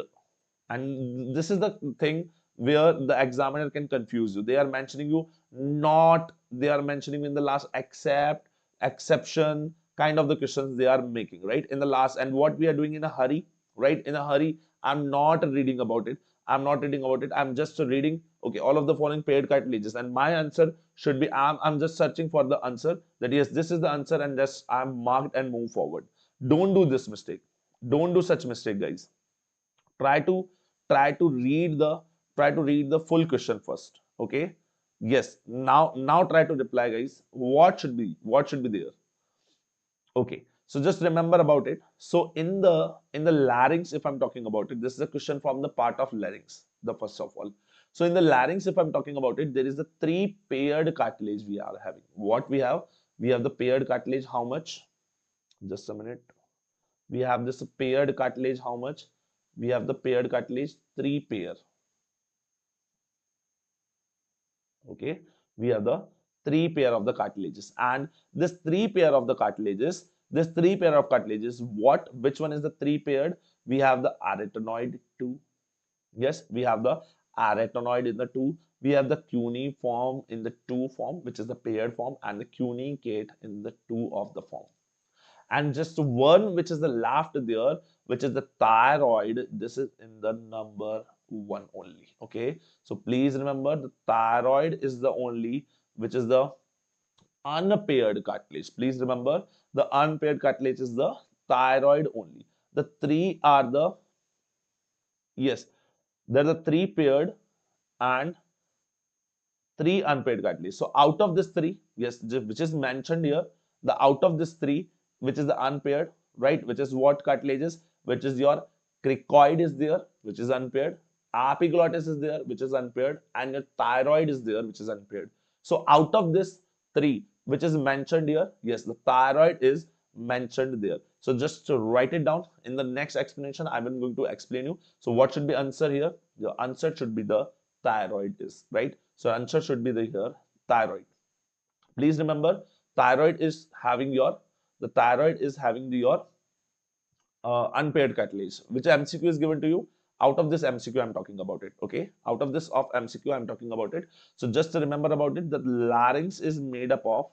Speaker 1: and this is the thing where the examiner can confuse you. They are mentioning you not, they are mentioning in the last except, exception kind of the questions they are making, right? In the last, and what we are doing in a hurry, right? In a hurry, I'm not reading about it. I'm not reading about it. I'm just reading, okay, all of the following paired cartilages. And my answer should be, I'm just searching for the answer that yes, this is the answer, and just I'm marked and move forward. Don't do this mistake. Don't do such mistake, guys. Try to try to read the full question first. Okay, yes, now try to reply, guys. What should be there? Okay, so just remember about it. So in the larynx, if I'm talking about it, this is a question from the part of larynx, the first of all. So in the larynx, if I'm talking about it, there is the three paired cartilage we are having. What we have the paired cartilage. How much? Just a minute. We have this paired cartilage. How much? We have the paired cartilage, three pair. Okay, we have the three pair of the cartilages, and this three pair of cartilages, what, which one is the three paired? We have the arytenoid two. Yes, we have the arytenoid in the two. We have the cuneiform in the two form, which is the paired form, and the cunicate in the two of the form. And just one which is the left there, which is the thyroid. This is in the number one only. Okay, so please remember the thyroid is the only which is the unpaired cartilage. Please remember the unpaired cartilage is the thyroid only. The three are the, yes, they're the three paired and three unpaired cartilage. So out of this three, yes, which is mentioned here, the out of this three, which is the unpaired, right? Which is what cartilages? Which is your cricoid is there, which is unpaired. Epiglottis is there, which is unpaired, and your thyroid is there, which is unpaired. So out of this three, which is mentioned here, yes, the thyroid is mentioned there. So just to write it down in the next explanation, I'm going to explain you. So what should be answer here? The answer should be the thyroid is, right? So answer should be the here thyroid. Please remember the thyroid is having your unpaired cartilage. Which MCQ is given to you? Out of this MCQ I'm talking about it. Okay, out of this of MCQ I'm talking about it. So just to remember about it, the larynx is made up of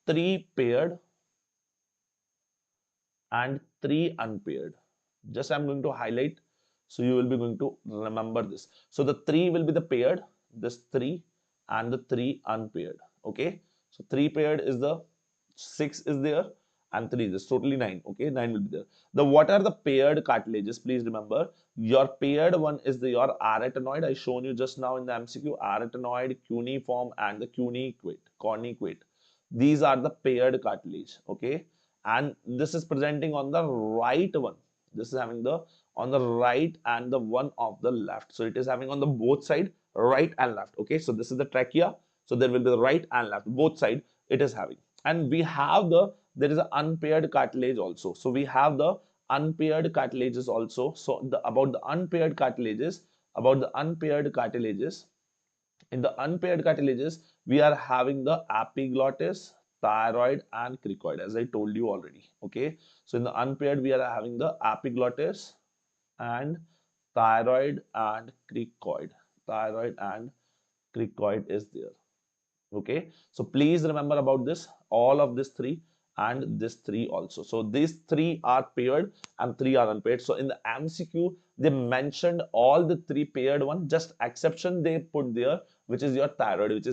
Speaker 1: three paired and three unpaired. Just I'm going to highlight, so you will be going to remember this. So the three will be the paired, this three and the three unpaired. Okay, so three paired is the six is there and three is totally nine. Okay, nine will be there. The what are the paired cartilages? Please remember your paired one is the your arytenoid. I shown you just now in the MCQ, arytenoid, cuneiform, and the cornicate. These are the paired cartilage. Okay, and this is presenting on the right one. This is having the on the right and the one of the left. So it is having on the both side, right and left. Okay, so this is the trachea. So there will be the right and left, both side it is having. And we have there is an unpaired cartilage also. So we have the unpaired cartilages also. So about the unpaired cartilages, in the unpaired cartilages, we are having the epiglottis, thyroid, and cricoid, as I told you already. Okay, so in the unpaired, we are having the epiglottis and thyroid and cricoid. Thyroid and cricoid is there. Okay, so please remember about this, all of this three and this three also. So these three are paired and three are unpaired. So in the MCQ, they mentioned all the three paired one, just exception they put there, which is your thyroid, which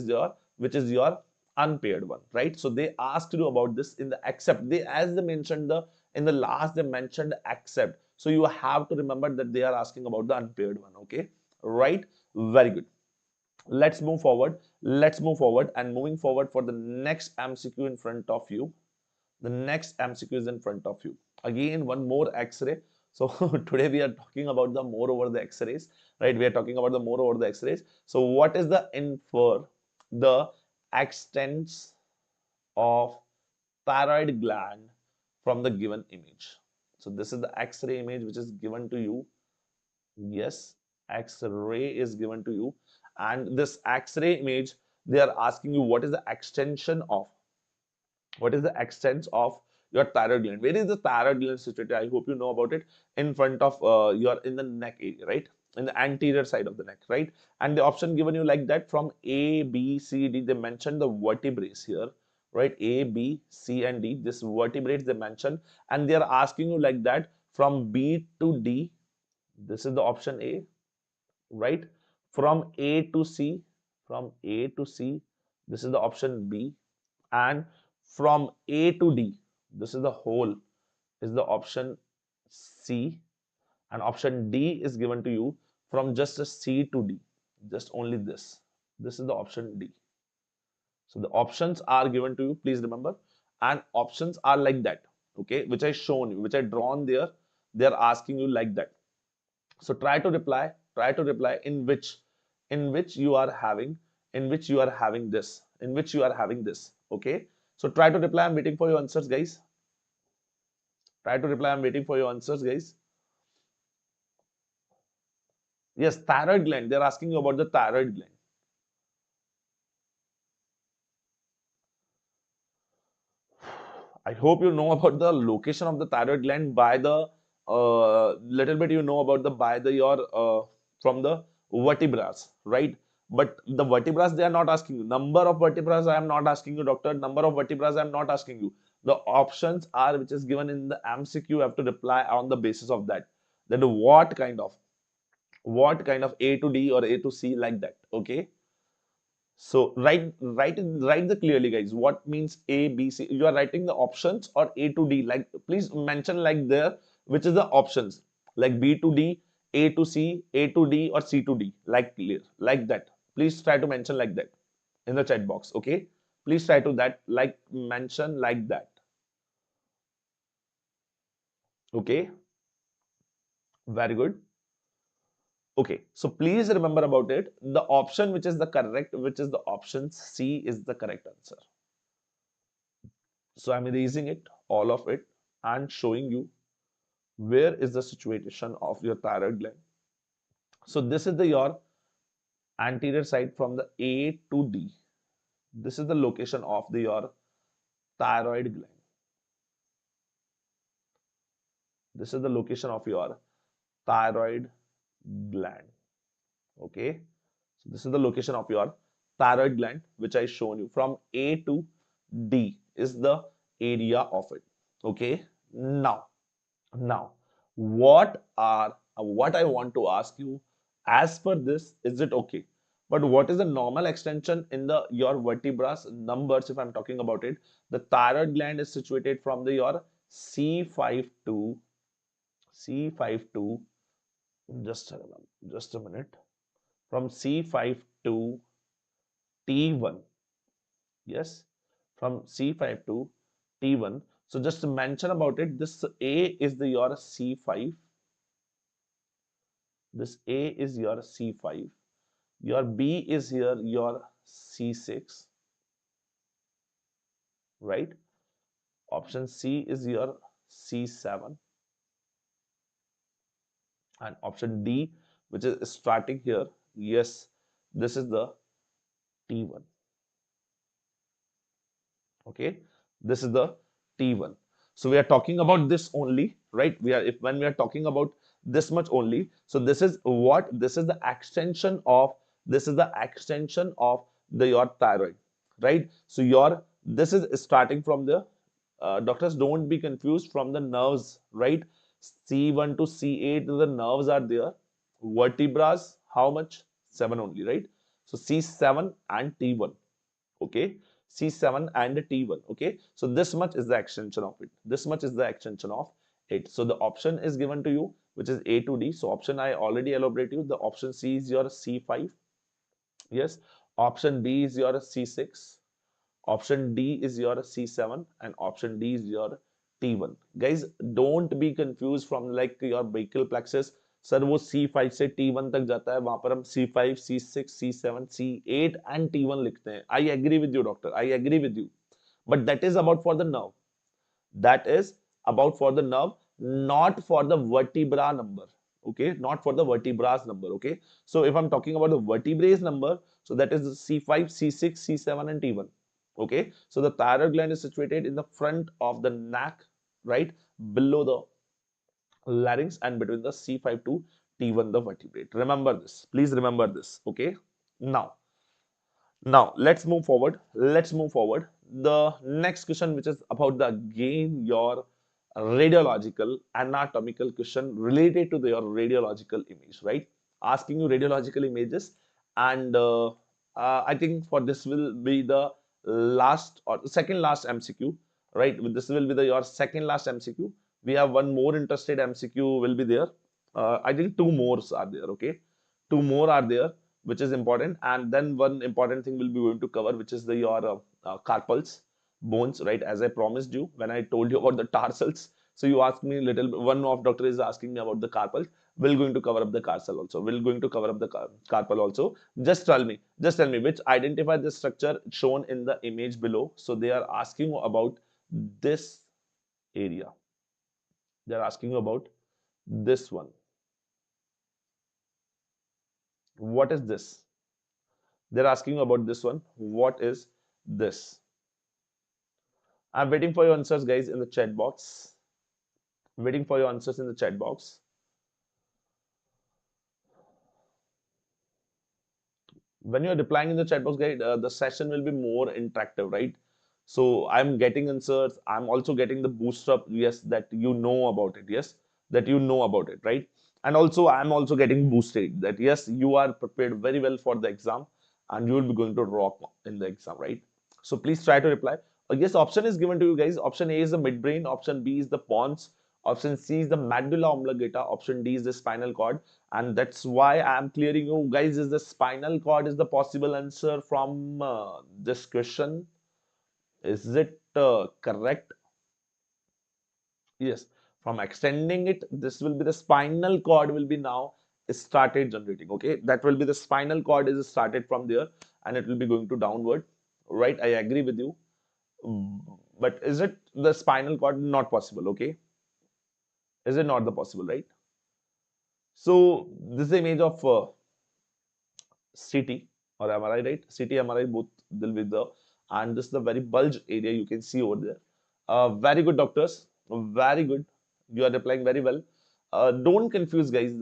Speaker 1: is your unpaired one, right? So they asked you about this in the except. They as they mentioned the in the last they mentioned except. So you have to remember that they are asking about the unpaired one. Okay, right? Very good. Let's move forward and moving forward for the next MCQ in front of you. The next MCQ is in front of you. Again, one more X-ray. So today we are talking about the more over the X-rays, right? We are talking about the more over the X-rays. So what is the infer the extents of thyroid gland from the given image? So this is the X-ray image which is given to you. Yes, X-ray is given to you, and this X-ray image they are asking you what is the extension of your thyroid gland. Where is the thyroid gland situated? I hope you know about it. In front of your in the neck area, right? In the anterior side of the neck, right? And the option given you like that from A, B, C, D. They mentioned the vertebrae here, right? A, B, C, and D. This vertebrae they mentioned, and they are asking you like that from B to D. This is the option A, right? From A to C, this is the option B, and from A to D, this is the whole, is the option C, and option D is given to you from just a C to D, just only this. This is the option D. So the options are given to you, please remember, and options are like that, okay, which I shown you, which I drawn there. They are asking you like that. So try to reply in which you are having this. Okay, so try to reply. I'm waiting for your answers, guys. Try to reply. I'm waiting for your answers, guys. Yes, thyroid gland. They're asking you about the thyroid gland. I hope you know about the location of the thyroid gland by the little bit you know about the by the your from the vertebrae, right? But the vertebrae they are not asking you. Number of vertebrae I am not asking you, doctor. Number of vertebrae I am not asking you. The options are which is given in the MCQ. You have to reply on the basis of that. Then what kind of? what kind of A to D or A to C, like that. Okay. So write the clearly, guys. What means A, B, C? You are writing the options or A to D. Like please mention like there, which is the options, like B to D, A to C, A to D, or C to D. Like clear, like that. Please try to mention like that in the chat box. Okay. Please try to that like mention like that. Okay. Very good. Okay. So please remember about it. The option which is the correct, which is the option C is the correct answer. So I'm erasing it, all of it, and showing you where is the situation of your thyroid gland. So this is the your anterior side from the A to D. This is the location of the your thyroid gland. This is the location of your thyroid gland. Okay. So this is the location of your thyroid gland, which I shown you from A to D is the area of it. Okay. Now, what I want to ask you, as per this, is it okay? But what is the normal extension in the your vertebrae numbers? If I'm talking about it, the thyroid gland is situated from the your C5 to C5 to just a minute, from C5 to T1. Yes, from C5 to T1. So just to mention about it, this A is the your C5. This A is your C5. Your B is here your C6, right? Option C is your C7, and option D, which is starting here, yes, this is the T1. Okay, this is the T1. So we are talking about this only, right? When we are talking about this much only, so this is what, this is the extension of, the your thyroid, right? So your, this is starting from the, doctors, don't be confused from the nerves, right? C1 to C8, the nerves are there. Vertebrae, how much? 7 only, right? So C7 and T1. Okay, C7 and T1. Okay, so this much is the extension of it. This much is the extension of it. So the option is given to you, which is A to D. So option I already elaborate you. The option C is your C5. Yes. Option B is your C6. Option D is your C7, and option D is your T1. Guys, don't be confused from like your brachial plexus. Sir वो C5 से T1 तक जाता है, वहां पर हम C5, C6, C7, C8 and T1 लिखते हैं. I agree with you, doctor. I agree with you. But that is about for the nerve. That is about for the nerve, not for the vertebra number. Okay, not for the vertebrae number. Okay, so if I'm talking about the vertebrae number, so that is the C5, C6, C7 and T1. Okay, so the thyroid gland is situated in the front of the neck, right below the larynx and between the C5 to T1, the vertebrate. Remember this, please remember this. Okay, now let's move forward. The next question, which is about the again your radiological anatomical question related to your radiological image, right? Asking you radiological images, and I think for this will be the last or second last MCQ, right? This will be the your second last MCQ. We have one more interested MCQ will be there. I think two more are there. Okay, two more are there, which is important, and then one important thing will be going to cover, which is the your carpals bones, right? As I promised you when I told you about the tarsals. So you asked me little, one of doctor is asking me about the carpal. We're going to cover up the carpal also. We're going to cover up the carpal also. Just tell me which identify the structure shown in the image below. So they are asking you about this area. They're asking you about this one. What is this? They're asking you about this one. What is this? I'm waiting for your answers, guys, in the chat box. Waiting for your answers in the chat box. When you're replying in the chat box, guys, the session will be more interactive, right? So I'm getting answers. I'm also getting the boost up. Yes, that you know about it. Yes, that you know about it, right? And also I'm also getting boosted that yes, you are prepared very well for the exam and you will be going to rock in the exam, right? So please try to reply. Yes, option is given to you guys. Option A is the midbrain, option B is the pons, option C is the medulla oblongata, option D is the spinal cord. And that's why I am clearing you guys, is the spinal cord is the possible answer from this question. Is it correct? Yes, from extending it, this will be the spinal cord will be now started generating. Okay, that will be the spinal cord is started from there and it will be going to downward. Right, I agree with you. But is it the spinal cord? Not possible. Okay, is it not the possible? Right. So this is the image of CT or MRI, right? CT, MRI both will be the, and this is the very bulge area you can see over there. Very good, doctors. Very good. You are replying very well. Don't confuse, guys.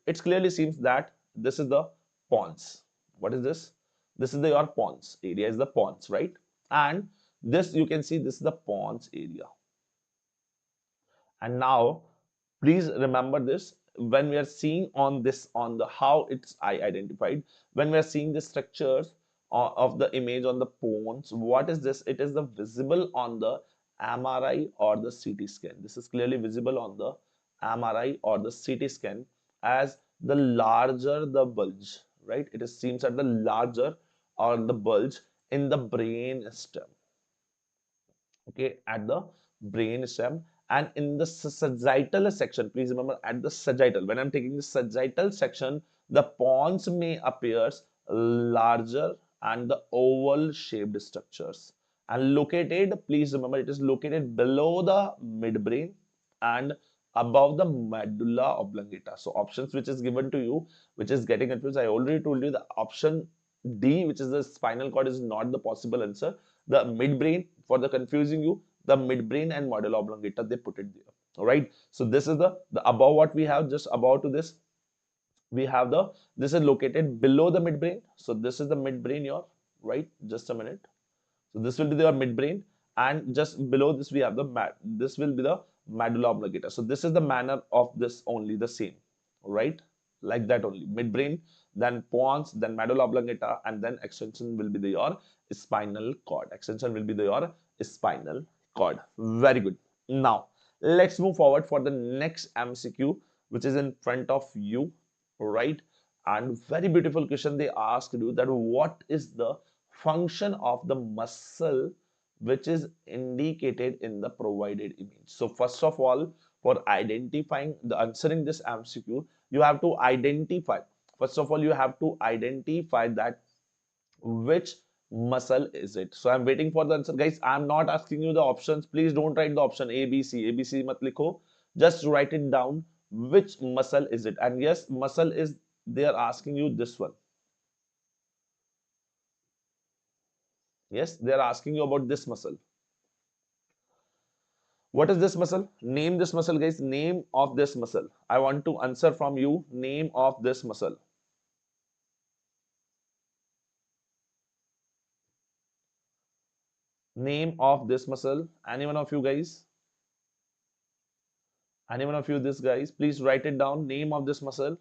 Speaker 1: It clearly seems that this is the pons. What is this? This is the your pons area is the pons, right? And this you can see this is the pons area. And now, please remember this when we are seeing on this on the how it's I identified when we are seeing the structures of the image on the bones. What is this? It is the visible on the MRI or the CT scan. This is clearly visible on the MRI or the CT scan as the larger the bulge, right? It is seems at the larger or the bulge in the brain stem, okay, at the brain stem. And in the sagittal section, please remember at the sagittal, when I'm taking the sagittal section, the pons may appears larger and the oval shaped structures and located, please remember, it is located below the midbrain and above the medulla oblongata. So options which is given to you, which is getting confused, I already told you the option D, which is the spinal cord, is not the possible answer. The midbrain, for the confusing you, the midbrain and medulla oblongata, they put it there. All right. So this is the above what we have, just above to this, we have the, this is located below the midbrain. So this is the midbrain here, right? Just a minute. So this will be the midbrain, and just below this we have the this will be the medulla oblongata. So this is the manner of this only the same, right? Like that only. Midbrain, then pons, then medulla oblongata, and then extension will be the your spinal cord. Extension will be the your spinal cord. Very good. Now let's move forward for the next MCQ, which is in front of you, right? And very beautiful question they asked you that what is the function of the muscle which is indicated in the provided image. So first of all, for identifying the answering this MCQ, you have to identify, first of all you have to identify that which muscle is it. So I'm waiting for the answer, guys. I'm not asking you the options. Please don't write the option ABC mat likho, just write it down. Which muscle is it? And yes, muscle is, they are asking you this one. Yes, they are asking you about this muscle. What is this muscle? Name this muscle, guys. Name of this muscle. I want to answer from you. Name of this muscle. Name of this muscle. Any one of you guys? Any one of you, this guys? Please write it down. Name of this muscle.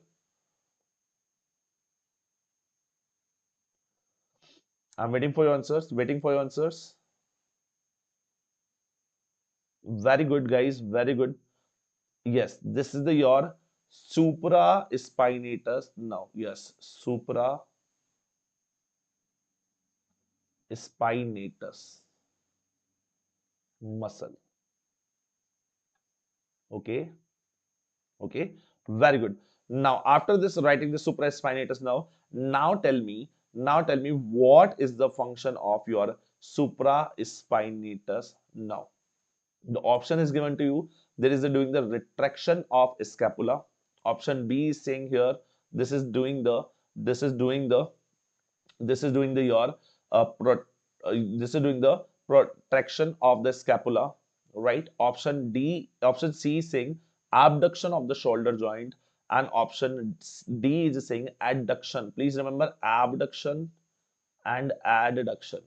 Speaker 1: I'm waiting for your answers. Waiting for your answers. Very good, guys. Very good. Yes, this is the your supraspinatus. Now, yes, supraspinatus muscle. Okay, okay, very good. Now, after this, writing the supraspinatus. Now tell me, what is the function of your supraspinatus now? The option is given to you. There is a doing the retraction of scapula. Option B is saying here this is doing the, this is doing the, this is doing the your this is doing the protraction of the scapula, right? Option D, option C is saying abduction of the shoulder joint, and option D is saying adduction. Please remember abduction and adduction.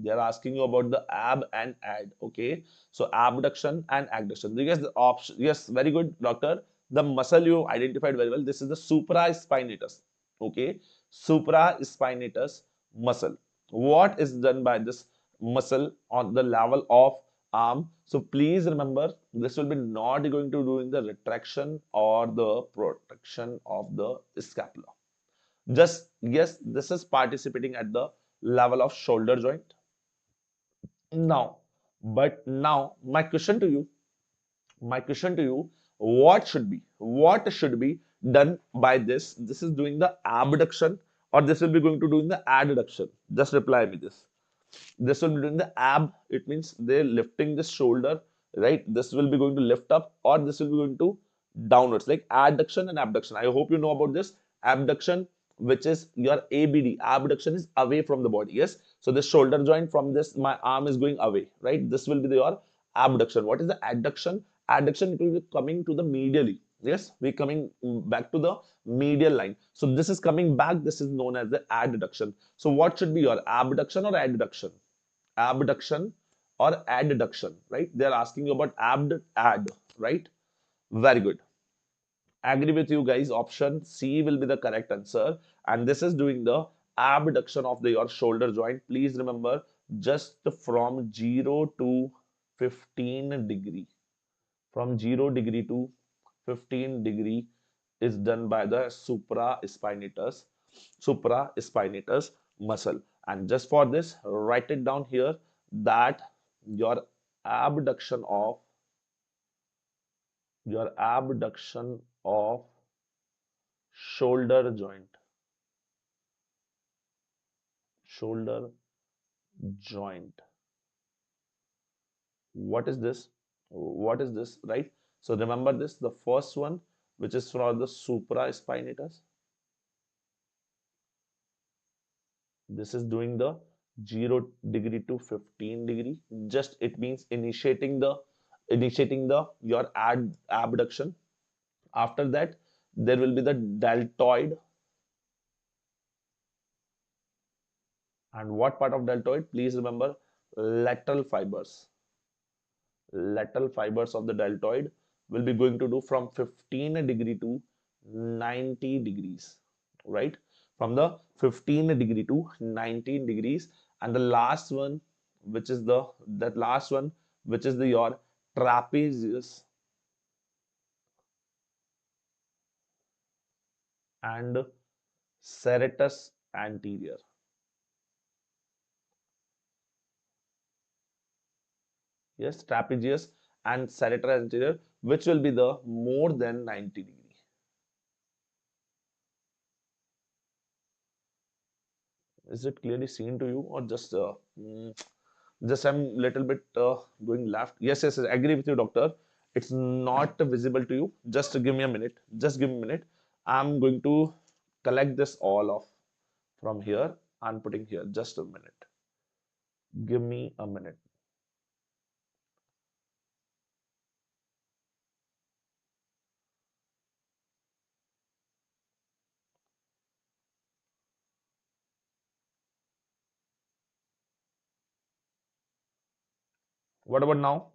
Speaker 1: They are asking you about the ab and add. Okay, so abduction and adduction. You guess the option. Yes, very good, doctor. The muscle you identified very well. This is the supraspinatus. Okay, supraspinatus muscle. What is done by this muscle on the level of arm? So please remember, this will be not going to do in the retraction or the protection of the scapula. Just yes, this is participating at the level of shoulder joint. Now, but now my question to you, what should be done by this is doing the abduction or this will be going to do in the adduction? Just reply me this will be doing the ab, it means they're lifting the shoulder, right? This will be going to lift up or this will be going to downwards, like adduction and abduction. I hope you know about this. Abduction, which is your ABD, abduction is away from the body. Yes, so this shoulder joint from this my arm is going away, right? This will be your abduction. What is the adduction? Adduction, it will be coming to the medially. Yes, we coming back to the medial line. So this is coming back, this is known as the adduction. So what should be your abduction or adduction? Abduction or adduction, right? They are asking you about add, right? Very good. Agree with you guys. Option C will be the correct answer. And this is doing the abduction of your shoulder joint. Please remember, just from 0 to 15 degree. From 0 degree to 15 degree is done by the supraspinatus muscle. And just for this, write it down here that your abduction of shoulder joint, shoulder joint. What is this? What is this, right? So remember this, the first one, which is for the supraspinatus. This is doing the 0 degree to 15 degree. Just it means initiating the your abduction. After that, there will be the deltoid. And what part of deltoid? Please remember, lateral fibers. Lateral fibers of the deltoid will be going to do from 15 degree to 90 degrees, right? From the 15 degree to 19 degrees. And the last one, which is the your trapezius and serratus anterior. Yes, trapezius and serratus anterior, which will be the more than 90 degree. Is it clearly seen to you or just I'm little bit going left? Yes, I agree with you, doctor. It's not visible to you. Just give me a minute. Just give me a minute. I'm going to collect this all off from here and putting here. Just a minute. Give me a minute. What about now?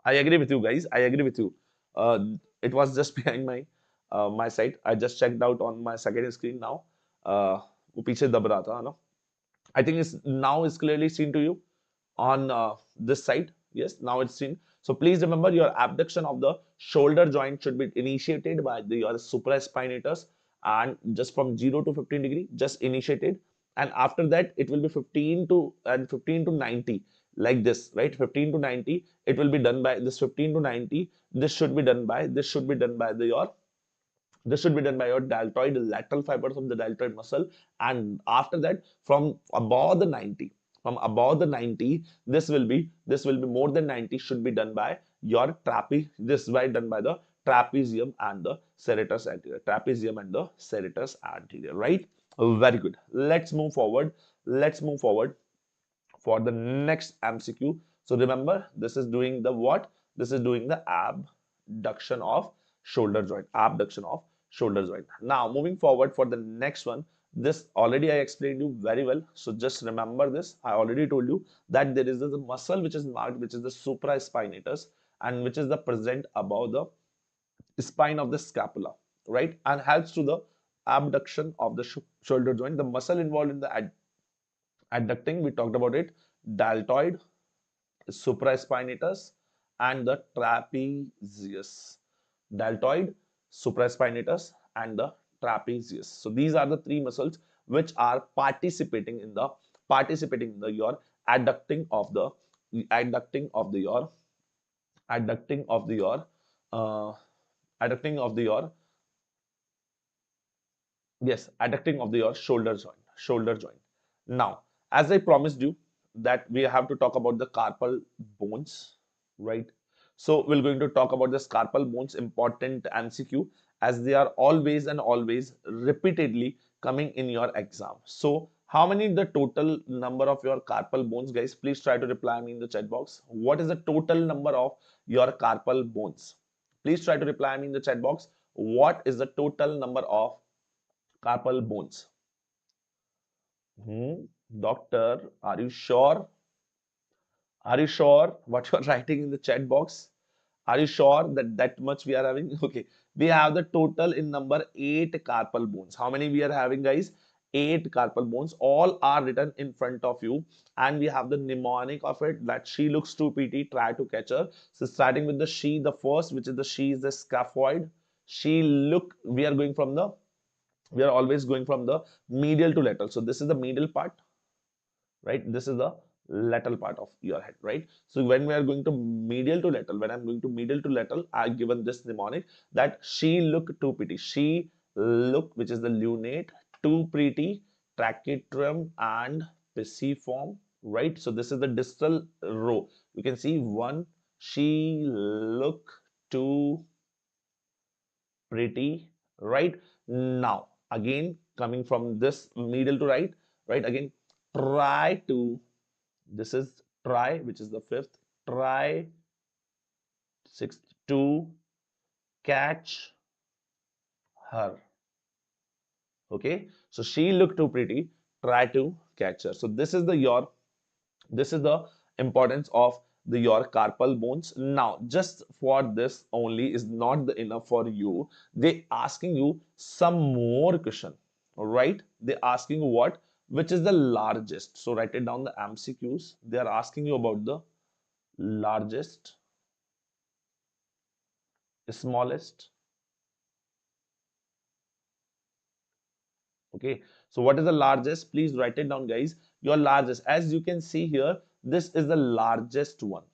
Speaker 1: I agree with you guys. I agree with you. Uh, it was just behind my side. I just checked out on my second screen now. वो पीछे दब रहा था ना. I think it's now is clearly seen to you on this side. Yes, now it's seen. So please remember, your abduction of the shoulder joint should be initiated by your supraspinatus, and just from 0 to 15 degree, just initiated. And after that, it will be 15 to 90, like this, right? 15 to 90, it will be done by this 15 to 90. This should be done by your deltoid lateral fibers of the deltoid muscle. And after that, from above the 90, this will be more than 90, should be done by your this is done by the trapezium and the serratus anterior, right? Very good. Let's move forward for the next MCQ. So remember, this is doing the what? This is doing the abduction of shoulder joint. Abduction of shoulder joint. Now, moving forward for the next one. This already I explained you very well. So just remember this. I already told you that there is the muscle which is marked, which is the supraspinatus, and which is the present above the spine of the scapula, right, and helps to the abduction of the shoulder joint. The muscle involved in the adducting, we talked about it, deltoid, supraspinatus, and the trapezius. Deltoid, supraspinatus, and the trapezius. So these are the three muscles which are participating in the your adducting of the adducting of the your adducting of the your uh, adducting of the your yes, adducting of the your shoulder joint. Now, as I promised you that we have to talk about the carpal bones, right? So we're going to talk about the carpal bones, important MCQ, as they are always and always repeatedly coming in your exam. So how many the total number of your carpal bones, guys? Please try to reply me in the chat box. What is the total number of your carpal bones? Please try to reply me in the chat box. What is the total number of carpal bones? Doctor, are you sure? Are you sure what you're writing in the chat box? Are you sure that that much we are having? Okay, we have the total in number 8 carpal bones. How many we are having, guys? 8 carpal bones. All are written in front of you, and we have the mnemonic of it that she looks too pretty, try to catch her. So starting with the she, the first, which is the she is the scaphoid. She look. We are always going from the medial to lateral. So this is the medial part, right? This is the lateral part of your head, right? So when we are going to medial to lateral, when I'm going to medial to lateral, I've given this mnemonic that she look too pretty. She look, which is the lunate, too pretty, tracheatrium and pisiform, right? So this is the distal row. You can see one, she look too pretty, right? Now again coming from this middle to right, right, again try to, this is try, which is the fifth, try sixth to catch her. Okay, so she looked too pretty, try to catch her. So this is the your, this is the importance of the your carpal bones. Now just for this only is not the enough for you, they asking you some more question. All right, they asking you what, which is the largest. So write it down, the MCQs, they are asking you about the largest, smallest. Okay, so what is the largest? Please write it down, guys. Your largest, as you can see here, this is the largest one.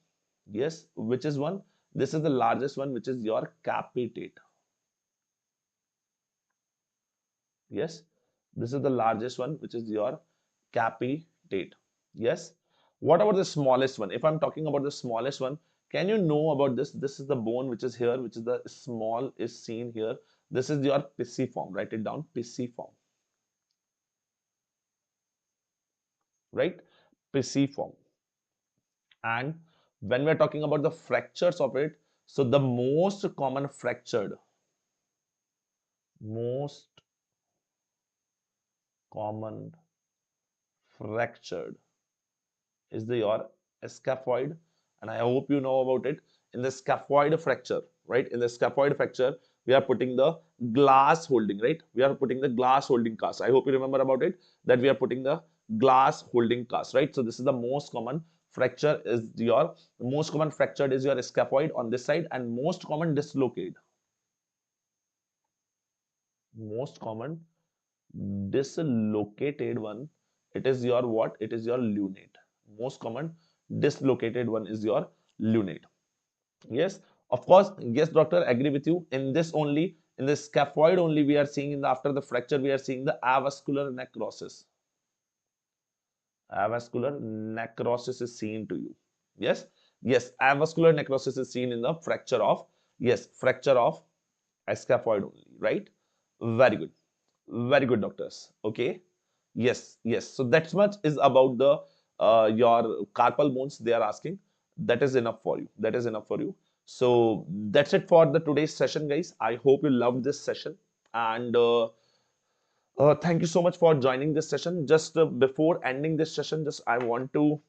Speaker 1: Yes, which is one? This is the largest one, which is your capitate. Yes, this is the largest one, which is your capitate. Yes. What about the smallest one? If I'm talking about the smallest one, can you know about this? This is the bone which is here, which is the small is seen here. This is your pisiform. Write it down, pisiform. Right? Pisiform. And when we're talking about the fractures of it, so the most common fractured is the your scaphoid, and I hope you know about it. In the scaphoid fracture, right? In the scaphoid fracture, we are putting the glass holding, right? We are putting the glass holding cast. I hope you remember about it, that we are putting the glass holding cast, right? So this is the most common fracture is your, most common fractured is your scaphoid on this side, and most common dislocated, most common dislocated one, it is your what, it is your lunate. Most common dislocated one is your lunate. Yes, of course, yes doctor, agree with you. In this only, in the scaphoid only, we are seeing in the, after the fracture we are seeing the avascular necrosis. Avascular necrosis is seen to you. Yes, yes, avascular necrosis is seen in the fracture of, yes, fracture of scaphoid only, right? Very good. Very good, doctors. Okay. Yes, yes. So that much is about the your carpal bones they are asking. That is enough for you. That is enough for you. So that's it for the today's session, guys. I hope you loved this session, and thank you so much for joining this session. Just before ending this session, just I want to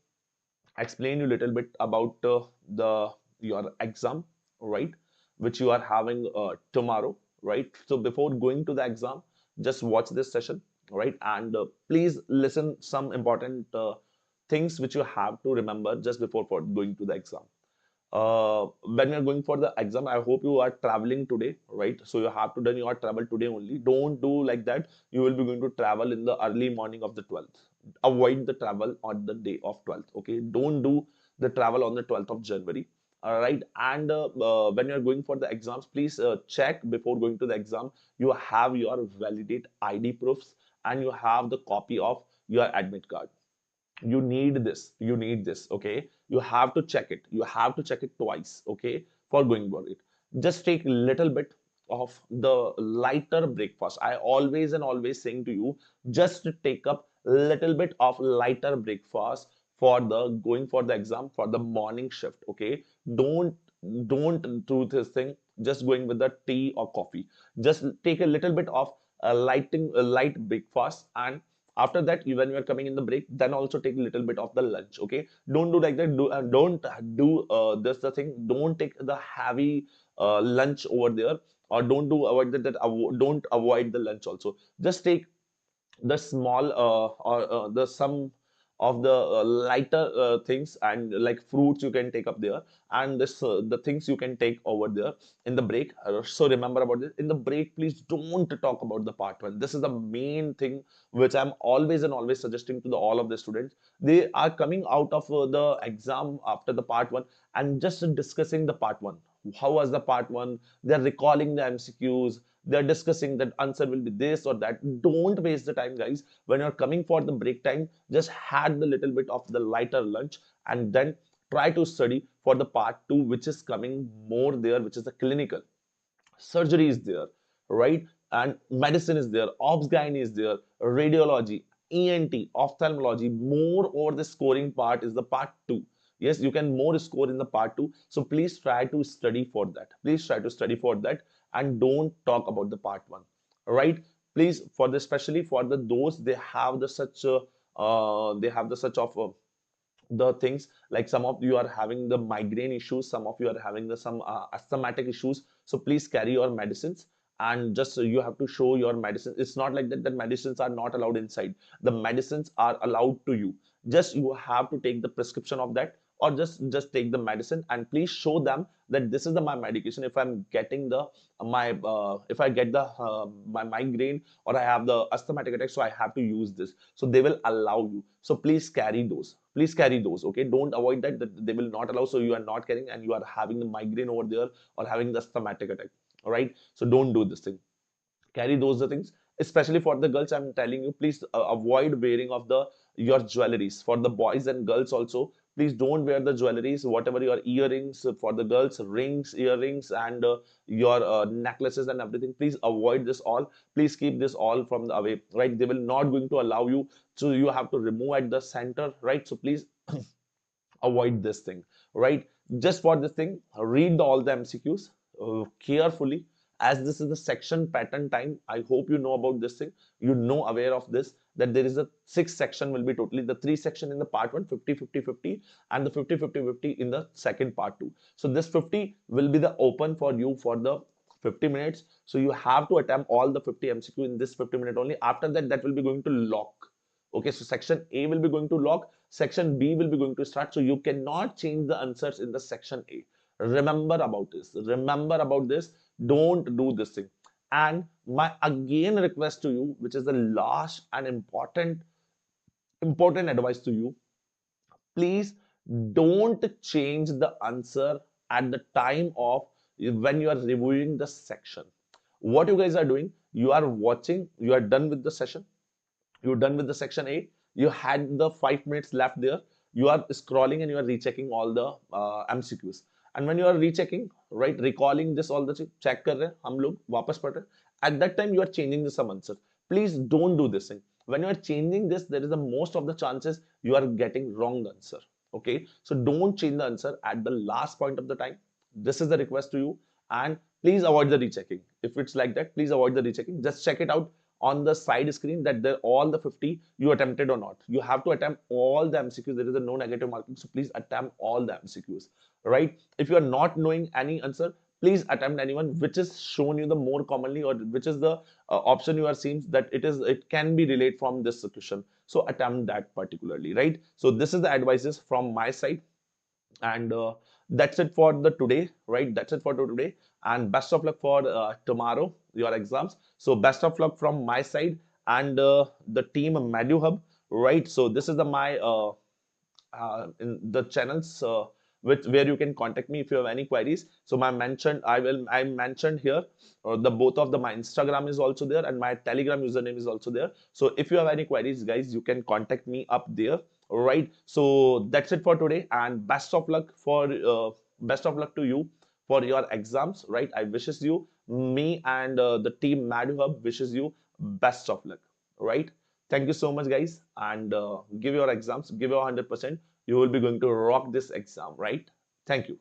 Speaker 1: explain you a little bit about the your exam, right? which you are having tomorrow, right? So before going to the exam, just watch this session, right? And please listen some important things which you have to remember just before for going to the exam. When you're going for the exam, I hope you are traveling today, right? So you have to done your travel today only. Don't do like that. You will be going to travel in the early morning of the 12th. Avoid the travel on the day of 12th. Okay, don't do the travel on the 12th of January. All right, and when you're going for the exams, please check before going to the exam. You have your validate ID proofs and you have the copy of your admit card. You need this, okay? You have to check it. You have to check it twice, okay, for going for it. Just take a little bit of the lighter breakfast. I always and always saying to you, just take up little bit of lighter breakfast for the going for the exam for the morning shift, okay? Don't do this thing just going with the tea or coffee. Just take a little bit of a light breakfast, and after that, when you are coming in the break, then also take a little bit of the lunch, okay? Don't do like that. Don't do this the thing. Don't take the heavy lunch over there, or don't do avoid don't avoid the lunch also. Just take the small or the some of the lighter things, and like fruits you can take up there, and this the things you can take over there in the break. So remember about this in the break. Please don't talk about the part one. This is the main thing which I'm always and always suggesting to the all of the students. They are coming out of the exam after the part one and just discussing the part one. How was the part one? They're recalling the MCQs. They're discussing that answer will be this or that. Don't waste the time, guys. When you're coming for the break time, just had the little bit of the lighter lunch and then try to study for the part two, which is coming more there, which is the clinical. Surgery is there, right? And medicine is there, obs gyne is there, radiology, ENT, ophthalmology. More over the scoring part is the part two. Yes, you can more score in the part two. So please try to study for that. Please try to study for that and don't talk about the part one, right? Please, for the especially for the those they have the such they have the such of the things like some of you are having the migraine issues, some of you are having the some asthmatic issues, so please carry your medicines, and just you have to show your medicine. It's not like that medicines are not allowed inside. The medicines are allowed to you. Just you have to take the prescription of that, or just take the medicine and please show them that this is the my medication. If I'm getting the my if I get the my migraine or I have the asthmatic attack, so I have to use this, so they will allow you. So please carry those. Please carry those, okay? Don't avoid that they will not allow, so you are not carrying and you are having the migraine over there or having the asthmatic attack. All right, so don't do this thing. Carry those the things. Especially for the girls, I'm telling you, please avoid wearing of the your jewelries. For the boys and girls also, please don't wear the jewelries, whatever your earrings for the girls, rings, earrings, and your necklaces and everything. Please avoid this all. Please keep this all from the away, right? They will not going to allow you, so you have to remove at the center, right? So please avoid this thing, right? Just for this thing, read all the MCQs carefully, as this is the section pattern time. I hope you know about this thing. You know, aware of this, that there is a six section will be totally the three section in the part one, 50 50 50, and the 50 50 50 in the second part two. So this 50 will be the open for you for the 50 minutes. So you have to attempt all the 50 MCQ in this 50-minute only. After that, that will be going to lock. Okay, so section A will be going to lock, section B will be going to start. So you cannot change the answers in the section A. Remember about this. Remember about this. Don't do this thing. And my again request to you, which is the last and important advice to you, please don't change the answer at the time of when you are reviewing the section. What you guys are doing, you are watching, you are done with the session, you're done with the section A, you had the 5 minutes left there, you are scrolling and you are rechecking all the MCQs. And when you are rechecking, right, recalling this all the check kar rahe hum log wapas पढ़ रहे, at that time you are changing the some answer. Please don't do this thing. When you are changing this, there is the most of the chances you are getting wrong answer. Okay, so don't change the answer at the last point of the time. This is the request to you. And please avoid the rechecking. If it's like that, please avoid the rechecking. Just check it out on the side screen that all the 50 you attempted or not. You have to attempt all the MCQs. There is a no negative marking, so please attempt all the MCQs, right? If you are not knowing any answer, please attempt anyone which is shown you the more commonly, or which is the option you are seeing that it can be related from this question. So attempt that particularly, right? So this is the advices from my side, and that's it for the today, right? That's it for today, and best of luck for tomorrow your exams. So best of luck from my side, and the team Madu Hub, right? So this is the my in the channels which where you can contact me if you have any queries. So my mentioned I mentioned here the both of the my Instagram is also there, and my Telegram username is also there. So if you have any queries, guys, you can contact me up there. All right. So that's it for today, and best of luck to you for your exams. Right. I wishes you, me and the team Mad Hub wishes you best of luck. Right. Thank you so much, guys, and give your exams, give your 100%. You will be going to rock this exam, right? Thank you.